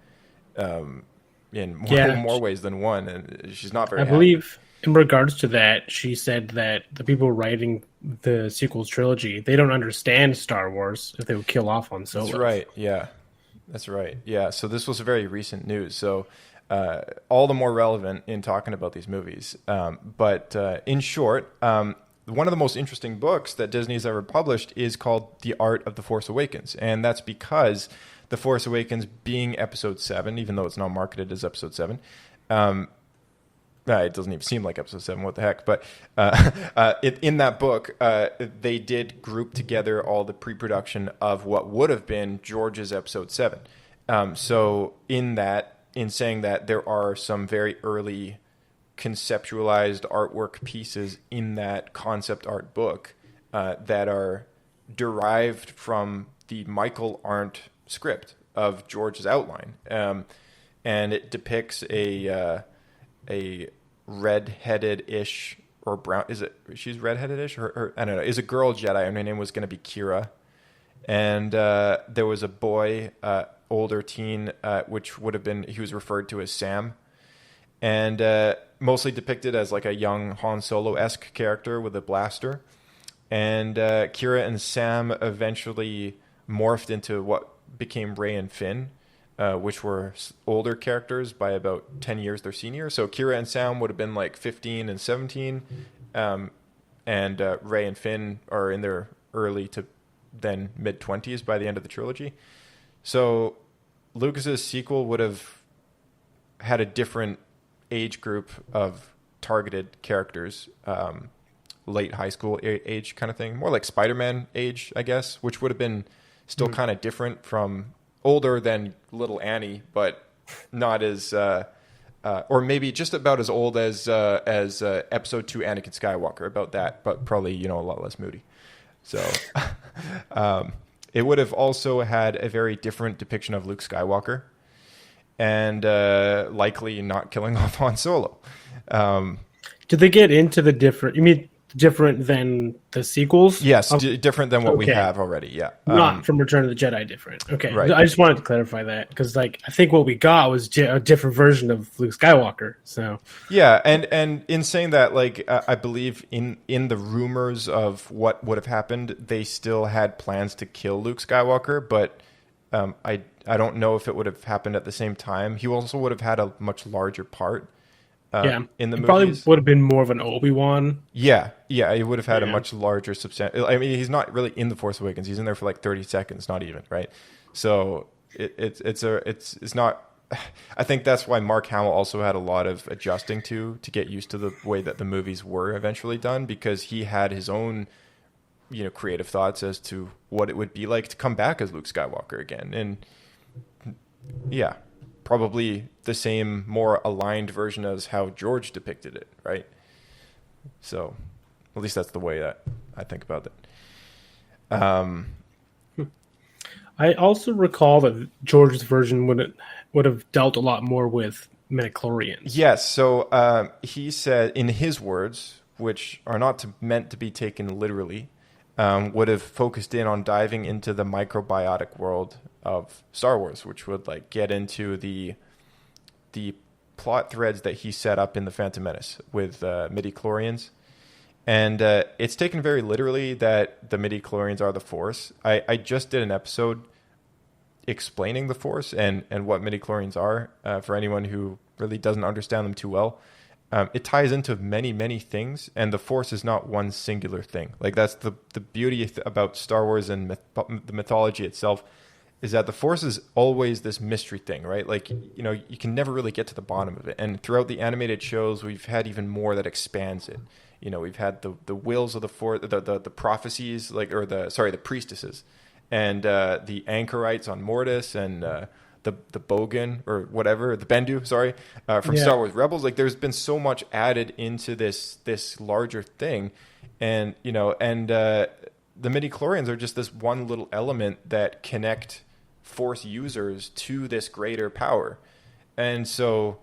in more ways than one, and she's not very happy. Believe in regards to that, she said that the people writing the sequels trilogy, they don't understand Star Wars if they would kill off Han Solo. That's right, yeah. That's right, yeah. So this was very recent news, so all the more relevant in talking about these movies. But in short, one of the most interesting books that Disney's ever published is called The Art of the Force Awakens, and that's because The Force Awakens being Episode 7, even though it's not marketed as Episode 7, it doesn't even seem like Episode 7, what the heck, but in that book, they did group together all the pre-production of what would have been George's Episode 7. So in saying that, there are some very early conceptualized artwork pieces in that concept art book that are derived from the Michael Arndt script of George's outline, and it depicts a red-headed-ish or brown. She's red-headed-ish? Or I don't know. Is a girl Jedi, and her name was going to be Kira. And there was a boy, older teen, which would have been, he was referred to as Sam, and mostly depicted as like a young Han Solo-esque character with a blaster. And Kira and Sam eventually morphed into what became Rey and Finn, which were older characters by about 10 years their senior. So Kira and Sam would have been like 15 and 17, and Rey and Finn are in their early to then mid-20s by the end of the trilogy. So Lucas's sequel would have had a different age group of targeted characters, late high school age kind of thing, more like Spider-Man age, I guess, which would have been still kind of different from older than little Annie, but not as, or maybe just about as old as Episode 2 Anakin Skywalker, about that, but probably, a lot less moody. So it would have also had a very different depiction of Luke Skywalker, and likely not killing off Han Solo. Did they get into the different? You mean different than the sequels? Yes, different than what we have already. Yeah, not from Return of the Jedi. Different. Okay, right. I just wanted to clarify that because, I think what we got was a different version of Luke Skywalker. So yeah, and in saying that, I believe in the rumors of what would have happened, they still had plans to kill Luke Skywalker, but I don't know if it would have happened at the same time. He also would have had a much larger part. In the movies. Probably would have been more of an Obi-Wan. Yeah, he would have had a much larger substantial. I mean, he's not really in The Force Awakens. He's in there for like 30 seconds, not even, right? So it's not. I think that's why Mark Hamill also had a lot of adjusting to get used to the way that the movies were eventually done, because he had his own, creative thoughts as to what it would be like to come back as Luke Skywalker again, and yeah. Probably the same, more aligned version as how George depicted it, right? So, at least that's the way that I think about it. I also recall that George's version would have dealt a lot more with midichlorians. Yes, so he said, in his words, which are not meant to be taken literally, would have focused in on diving into the microbiotic world of Star Wars, which would get into the plot threads that he set up in the Phantom Menace with midichlorians. And it's taken very literally that the midichlorians are the Force. I just did an episode explaining the Force and what midichlorians are for anyone who really doesn't understand them too well. It ties into many, many things, and the Force is not one singular thing. That's the beauty about Star Wars and the mythology itself, is that the Force is always this mystery thing, right? You can never really get to the bottom of it. And throughout the animated shows, we've had even more that expands it. We've had the wills of the Force, the prophecies, the priestesses, and the anchorites on Mortis, and the Bogan or whatever, the Bendu, from Star Wars Rebels. There's been so much added into this larger thing, And the midichlorians are just this one little element that connect Force users to this greater power. And so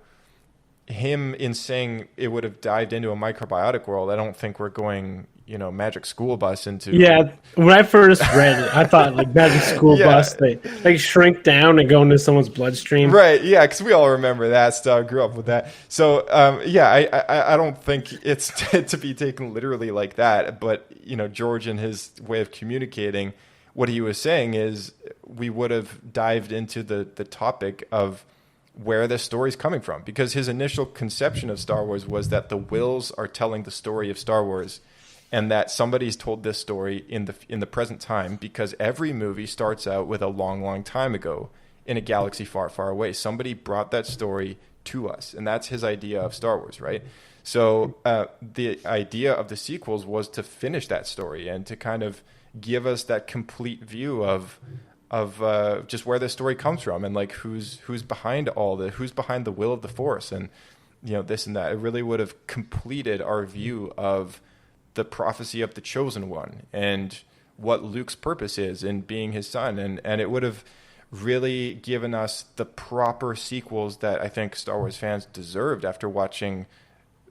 him in saying it would have dived into a microbiotic world, I don't think we're going, magic school bus into. Yeah, when I first read it, I thought like magic school bus, they shrink down and go into someone's bloodstream. Right, yeah, because we all remember that stuff, grew up with that. So, I don't think it's to be taken literally like that. But, George and his way of communicating, what he was saying is we would have dived into the topic of where the story's coming from, because his initial conception of Star Wars was that the Wills are telling the story of Star Wars, and that somebody's told this story in the present time, because every movie starts out with a long, long time ago in a galaxy far, far away. Somebody brought that story to us, and that's his idea of Star Wars, right? So the idea of the sequels was to finish that story and to kind of give us that complete view of just where this story comes from, and like who's behind who's behind the will of the Force, and this and that. It really would have completed our view of the prophecy of the chosen one and what Luke's purpose is in being his son, and it would have really given us the proper sequels that I think Star Wars fans deserved after watching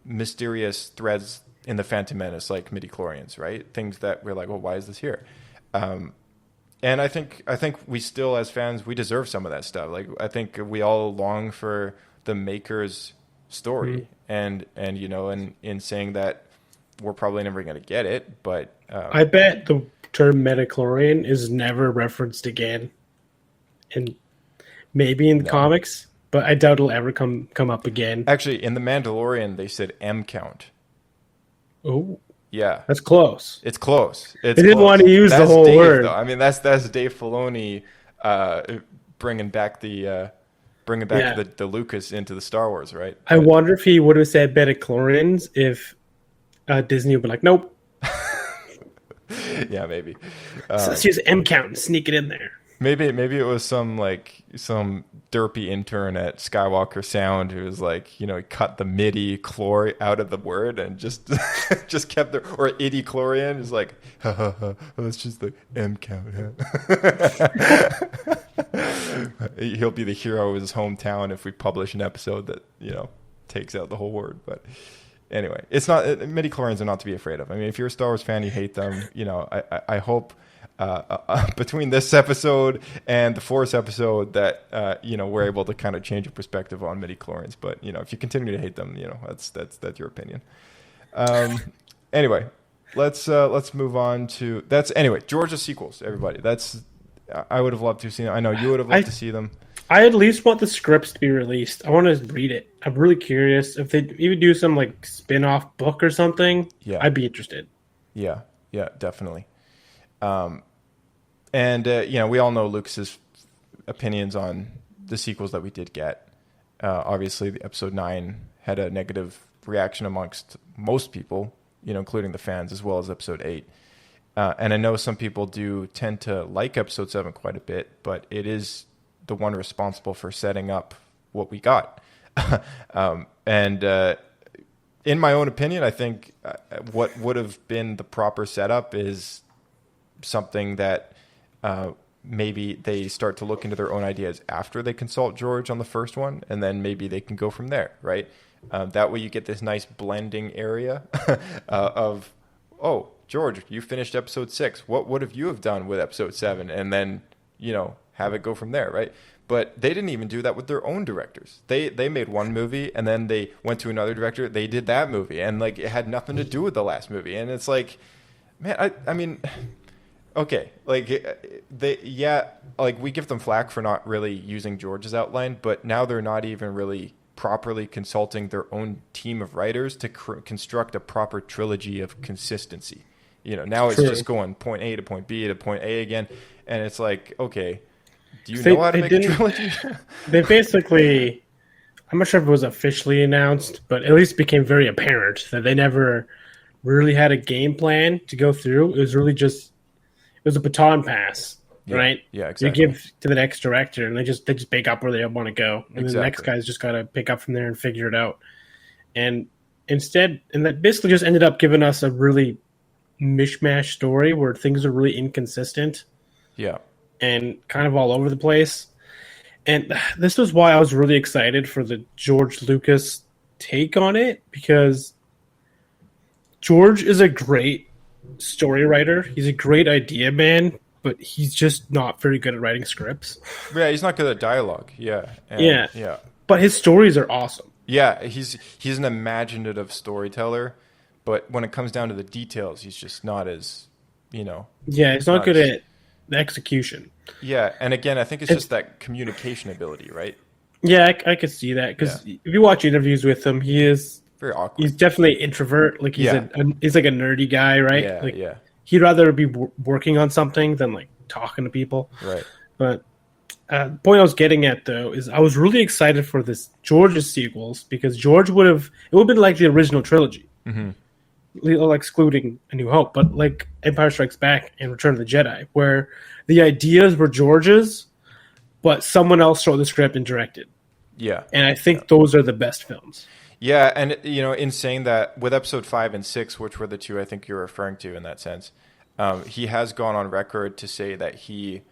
mysterious threads in the Phantom Menace, like midichlorians, right? Things that we're like, well, why is this here? And I think we still, as fans, we deserve some of that stuff. Like, I think we all long for the maker's story, and in saying that we're probably never going to get it, but I bet the term midichlorian is never referenced again, and maybe in the comics, but I doubt it'll ever come up again. Actually, in The Mandalorian, they said M count. Oh. Yeah, that's close. It's close. They didn't want to use the whole word. Though. I mean, that's Dave Filoni bringing back the Lucas into the Star Wars, right? I wonder if he would have said midichlorians if Disney would be like, nope. Yeah, maybe. So let's use M count and sneak it in there. Maybe it was some derpy intern at Skywalker Sound who was like, he cut the midi-chlor out of the word and just kept the, or idi-chlorian is like, that's just the M count. He'll be the hero of his hometown if we publish an episode that, takes out the whole word. But anyway, it's not, midi-chlorians are not to be afraid of. I mean, if you're a Star Wars fan, you hate them, I hope between this episode and the Force episode that we're able to kind of change your perspective on midichlorians. But if you continue to hate them, that's your opinion. Anyway, let's move on to George's sequels, everybody. I would have loved to see them. I know you would have loved to see them. I at least want the scripts to be released. I want to read it. I'm really curious if they even do some like spin-off book or something. Yeah, I'd be interested. Yeah, definitely. We all know Lucas's opinions on the sequels that we did get. Obviously, the episode 9 had a negative reaction amongst most people, including the fans, as well as episode 8. And I know some people do tend to like episode 7 quite a bit, but it is the one responsible for setting up what we got. In my own opinion, I think what would have been the proper setup is something that maybe they start to look into their own ideas after they consult George on the first one, and then maybe they can go from there, right? That way you get this nice blending area of, oh, George, you finished episode 6. What would have you have done with episode 7? And then, have it go from there, right? But they didn't even do that with their own directors. They made one movie, and then they went to another director. They did that movie, and like it had nothing to do with the last movie. And it's like, man, I mean, okay, like we give them flack for not really using George's outline, but now they're not even really properly consulting their own team of writers to construct a proper trilogy of consistency. Now it's just going point A to point B to point A again, and it's like, okay, do you know how to make a trilogy? They basically, I'm not sure if it was officially announced, but at least became very apparent that they never really had a game plan to go through. It was really just, it was a baton pass, right? Yeah, exactly. You give to the next director, and they just pick up where they want to go, and then the next guy's just got to pick up from there and figure it out. And that basically just ended up giving us a really mishmash story where things are really inconsistent. Yeah. And kind of all over the place. And this was why I was really excited for the George Lucas take on it, because George is a great story writer. He's a great idea man, but he's just not very good at writing scripts. Yeah, he's not good at dialogue. Yeah. Yeah. But his stories are awesome. Yeah, he's an imaginative storyteller, but when it comes down to the details, he's just not as, Yeah, he's not good at the execution. Yeah, and again, I think it's just that communication ability, right? Yeah, I could see that, because if you watch interviews with him, he is very awkward. He's definitely an introvert. Like he's he's like a nerdy guy, right? Yeah, like, yeah. He'd rather be working on something than like talking to people. Right. But the point I was getting at though is I was really excited for this George's sequels, because George would have been like the original trilogy, excluding A New Hope, but like Empire Strikes Back and Return of the Jedi, where the ideas were George's, but someone else wrote the script and directed. Yeah. And I think those are the best films. Yeah, and in saying that, with episode 5 and 6, which were the two I think you're referring to in that sense, he has gone on record to say that he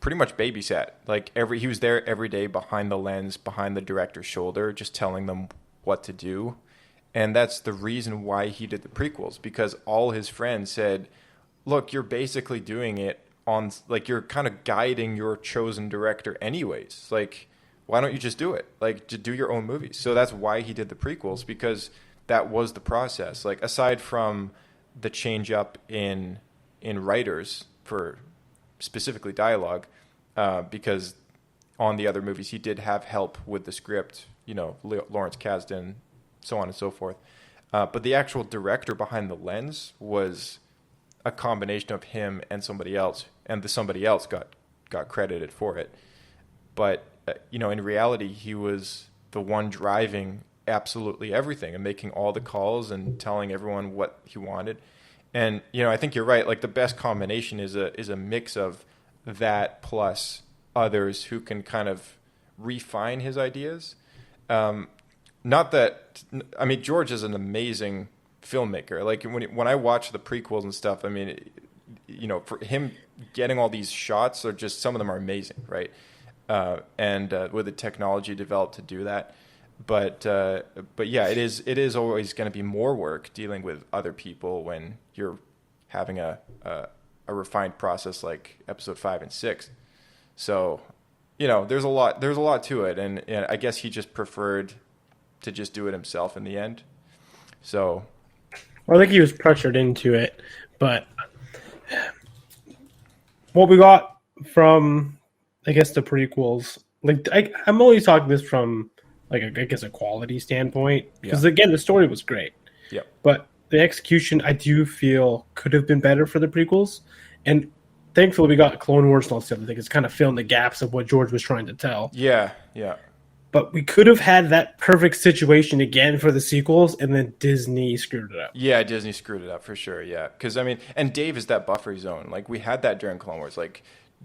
pretty much babysat. Like he was there every day behind the lens, behind the director's shoulder, just telling them what to do. And that's the reason why he did the prequels, because all his friends said, look, you're basically doing it on, like, you're kind of guiding your chosen director anyways. Like, why don't you just do it? Like, to do your own movies. So that's why he did the prequels, because that was the process. Like, aside from the change up in writers for specifically dialogue, because on the other movies he did have help with the script, Lawrence Kasdan, so on and so forth. But the actual director behind the lens was a combination of him and somebody else, and the somebody else got credited for it. But in reality, he was the one driving absolutely everything and making all the calls and telling everyone what he wanted. And I think you're right. Like, the best combination is a mix of that plus others who can kind of refine his ideas. George is an amazing filmmaker. Like, when I watch the prequels and stuff, I mean, for him getting all these shots, are just, some of them are amazing, right? And with the technology developed to do that, but yeah, it is always going to be more work dealing with other people when you're having a refined process like episode 5 and 6. So, there's a lot to it, and I guess he just preferred to just do it himself in the end. So, well, I think he was pressured into it, but what we got from, I guess, the prequels, like, I'm only talking this from, like, I guess, a quality standpoint, because again, the story was great. Yeah. But the execution, I do feel, could have been better for the prequels, and thankfully we got Clone Wars and all this other thing. It's kind of filling the gaps of what George was trying to tell. Yeah. But we could have had that perfect situation again for the sequels, and then Disney screwed it up. Yeah, Disney screwed it up for sure. Yeah, because and Dave is that buffer zone. Like, we had that during Clone Wars. Like,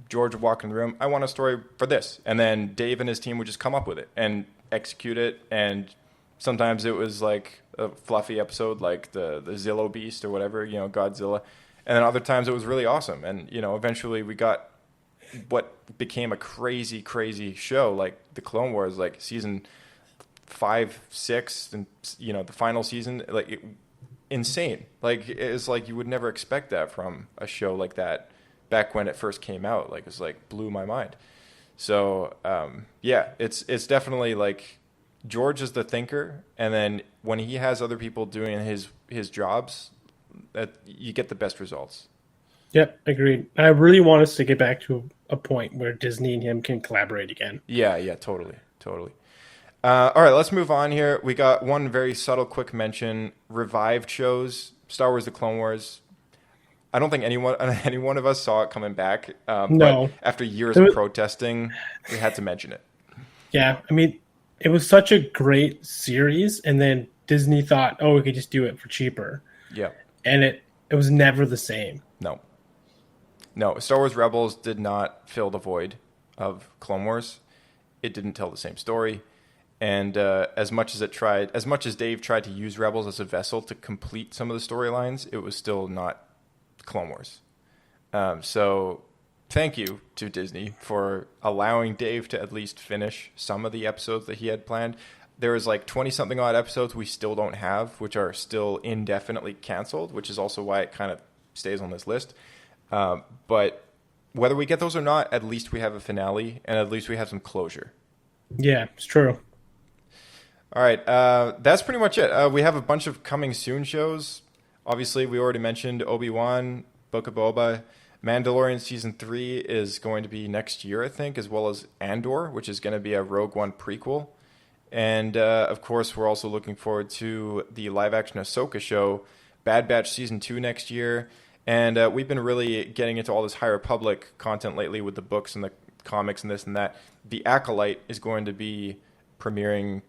George would walk in the room, I want a story for this, and then Dave and his team would just come up with it and execute it. And sometimes it was like a fluffy episode, like the Zillo Beast or whatever, Godzilla, and then other times it was really awesome. And eventually we got what became a crazy show, like the Clone Wars, like season 5, 6, and the final season, like insane. Like, it's like you would never expect that from a show like that back when it first came out. Like, it's like blew my mind. So yeah, it's definitely like George is the thinker, and then when he has other people doing his jobs, that you get the best results. Yep, agreed. I really want us to get back to a point where Disney and him can collaborate again. Yeah, totally. All right, let's move on here. We got one very subtle, quick mention: revived shows, Star Wars: The Clone Wars. I don't think any one of us saw it coming back. No. But after years of protesting, we had to mention it. Yeah, I mean, it was such a great series, and then Disney thought, we could just do it for cheaper. Yeah. And it was never the same. No, Star Wars Rebels did not fill the void of Clone Wars. It didn't tell the same story. And as much as Dave tried to use Rebels as a vessel to complete some of the storylines, it was still not Clone Wars. So thank you to Disney for allowing Dave to at least finish some of the episodes that he had planned. There was like 20-something odd episodes we still don't have, which are still indefinitely canceled, which is also why it kind of stays on this list. But whether we get those or not, at least we have a finale, and at least we have some closure. Yeah, it's true. All right, that's pretty much it. We have a bunch of coming soon shows. Obviously, we already mentioned Obi-Wan, Book of Boba. Mandalorian Season 3 is going to be next year, I think, as well as Andor, which is going to be a Rogue One prequel. And, of course, we're also looking forward to the live-action Ahsoka show, Bad Batch Season 2 next year. And we've been really getting into all this High Republic content lately with the books and the comics and this and that. The Acolyte is going to be premiering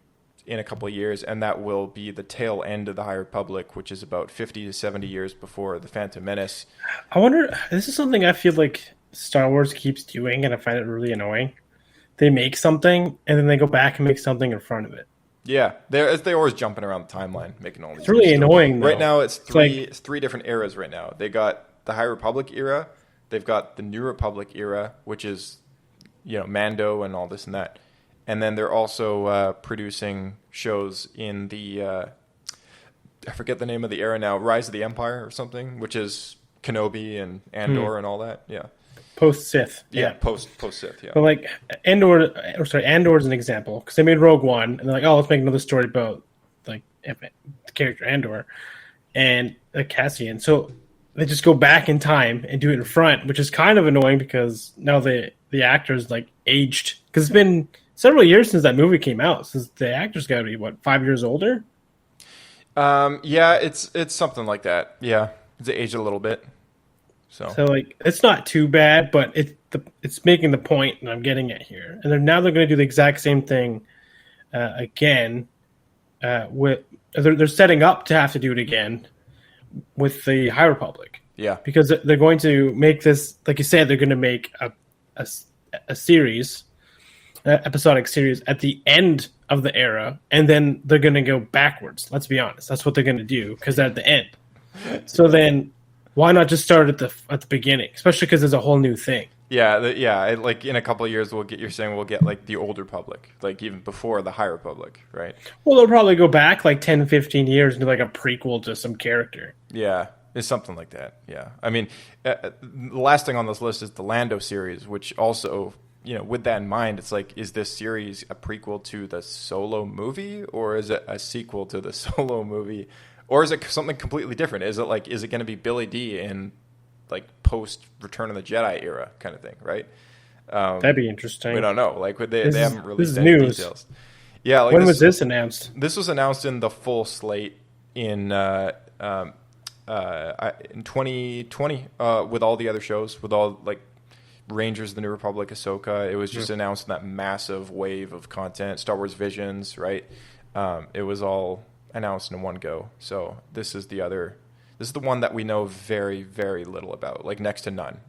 in a couple of years, and that will be the tail end of the High Republic, which is about 50 to 70 years before the Phantom Menace. I wonder, this is something I feel like Star Wars keeps doing, and I find it really annoying. They make something, and then they go back and make something in front of it. Yeah, they're always jumping around the timeline, making all these. It's really annoying, though. Right now, it's three different eras right now. They got the High Republic era, they've got the New Republic era, which is, Mando and all this and that. And then they're also producing shows in the, I forget the name of the era now, Rise of the Empire or something, which is Kenobi and Andor and all that. Yeah. Post-Sith. Yeah, post-Sith, yeah. But like Andor is an example, because they made Rogue One, and they're like, oh, let's make another story about like the character Andor and Cassian. So they just go back in time and do it in front, which is kind of annoying because now the actor's like aged. Because it's been several years since that movie came out. Since the actor's got to be 5 years older. Yeah, it's something like that. Yeah, it's aged a little bit. So like it's not too bad, but it's making the point, and I'm getting it here. And they're going to do the exact same thing again. They're setting up to have to do it again with the High Republic. Yeah, because they're going to make this, like you said, they're going to make a series. Episodic series at the end of the era, and then they're going to go backwards. Let's be honest, that's what they're going to do because they're at the end. So then, why not just start at the beginning? Especially because there's a whole new thing. Yeah, like in a couple of years, we'll get like the Old Republic, like even before the High Republic, right? Well, they'll probably go back like 10, 15 years and do like a prequel to some character. Yeah, it's something like that. Yeah, I mean, the last thing on this list is the Lando series, which also. With that in mind, it's like, is this series a prequel to the Solo movie, or is it a sequel to the Solo movie, or is it something completely different? Is it going to be Billy D in like post Return of the Jedi era kind of thing, right? That'd be interesting. We don't know. Like they haven't released any details. Yeah. Like when was this announced? This was announced in the full slate in 2020 with all the other shows, with all like. Rangers of the New Republic, Ahsoka. It was just announced in that massive wave of content. Star Wars Visions, right? It was all announced in one go. So this is the one that we know very, very little about, like next to none.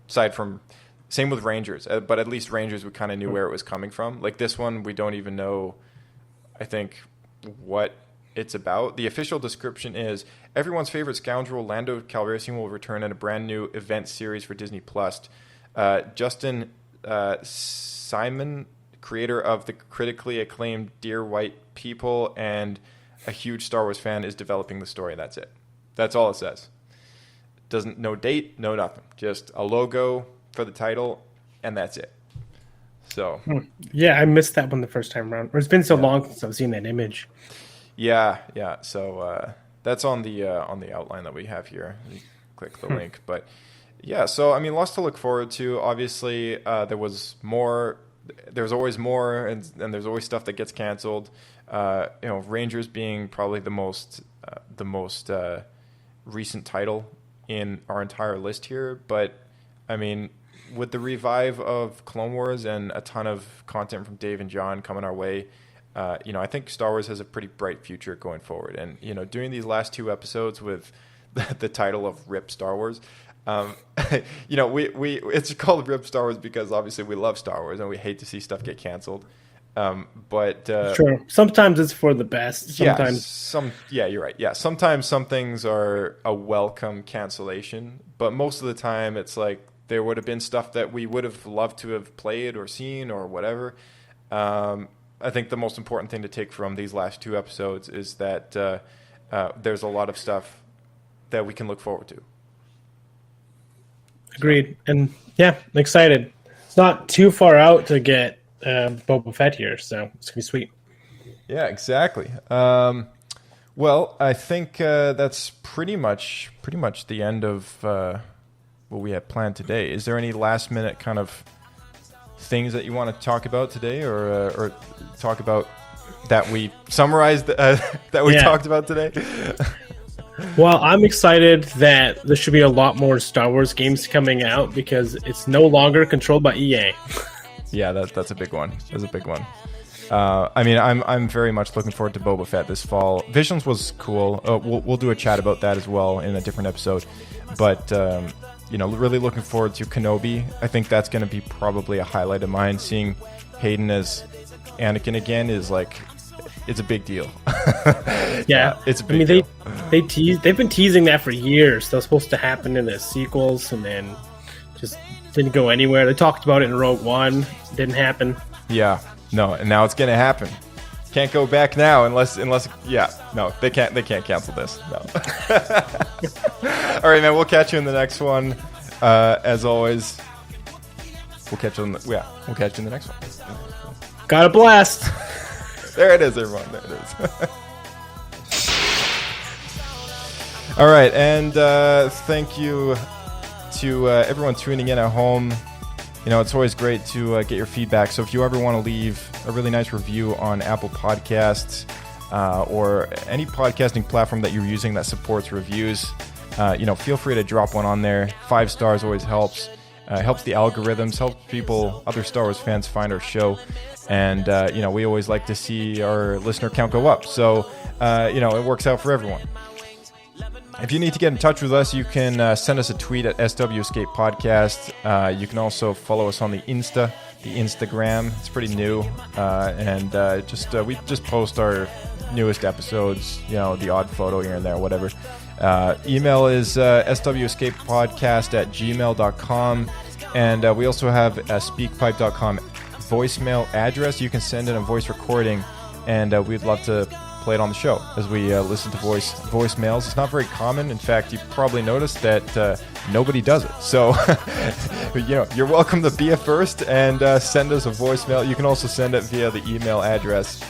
Aside from, same with Rangers, but at least Rangers we kind of knew where it was coming from. Like this one, we don't even know, I think, what it's about. The official description is everyone's favorite scoundrel Lando Calrissian will return in a brand new event series for Disney Plus. Justin Simon, creator of the critically acclaimed Dear White People and a huge Star Wars fan, is developing the story. That's it. That's all it says. No date, no nothing. Just a logo for the title, and that's it. So yeah, I missed that one the first time around. Or it's been so long since I've seen that image. Yeah. So that's on the outline that we have here. You click the link, but yeah. So I mean, lots to look forward to. Obviously, there was more. There's always more, and there's always stuff that gets canceled. Rangers being probably the most recent title in our entire list here. But I mean, with the revive of Clone Wars and a ton of content from Dave and John coming our way. I think Star Wars has a pretty bright future going forward. And, doing these last two episodes with the title of RIP Star Wars, it's called RIP Star Wars because obviously we love Star Wars and we hate to see stuff get canceled. But True. Sometimes it's for the best. Sometimes, you're right. Yeah, sometimes some things are a welcome cancellation, but most of the time it's like there would have been stuff that we would have loved to have played or seen or whatever. I think the most important thing to take from these last 2 episodes is that there's a lot of stuff that we can look forward to. Agreed. And yeah, I'm excited. It's not too far out to get Boba Fett here, so it's gonna be sweet. Yeah, exactly. Well, I think that's pretty much the end of what we had planned today. Is there any last minute kind of things that you want to talk about today, or talk about that we summarized that we talked about today? Well, I'm excited that there should be a lot more Star Wars games coming out because it's no longer controlled by EA. Yeah, that's a big one. That's a big one. I mean, I'm very much looking forward to Boba Fett this fall. Visions was cool. We'll do a chat about that as well in a different episode. But really looking forward to Kenobi. I think that's going to be probably a highlight of mine. Seeing Hayden as Anakin again is like, it's a big deal. Yeah, it's a big deal. They've been teasing that for years. That was supposed to happen in the sequels, and then just didn't go anywhere. They talked about it in Rogue One. Didn't happen. Yeah, no, and now it's gonna happen. Can't go back now unless they can't cancel this. No. All right, man. We'll catch you in the next one. As always, we'll catch you in the next one. Got a blast. There it is, everyone. There it is. All right, and thank you to everyone tuning in at home. It's always great to get your feedback. So if you ever want to leave a really nice review on Apple Podcasts or any podcasting platform that you're using that supports reviews, feel free to drop one on there. 5 stars always helps. Helps the algorithms, helps other Star Wars fans find our show. And, we always like to see our listener count go up. So, it works out for everyone. If you need to get in touch with us, you can send us a tweet at SW Escape Podcast. You can also follow us on the Instagram. It's pretty new. We just post our newest episodes, the odd photo here and there, whatever. Email is swescapepodcast@gmail.com. And we also have a speakpipe.com voicemail address. You can send in a voice recording, and we'd love to play it on the show as we listen to voicemails. It's not very common. In fact, you probably noticed that nobody does it. So, you're welcome to be a first and send us a voicemail. You can also send it via the email address.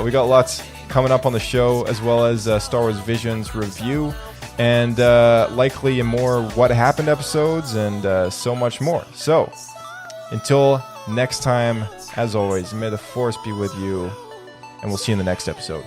We got lots coming up on the show, as well as Star Wars Visions review, and likely more What Happened episodes, and so much more. So, until next time, as always, may the Force be with you, and we'll see you in the next episode.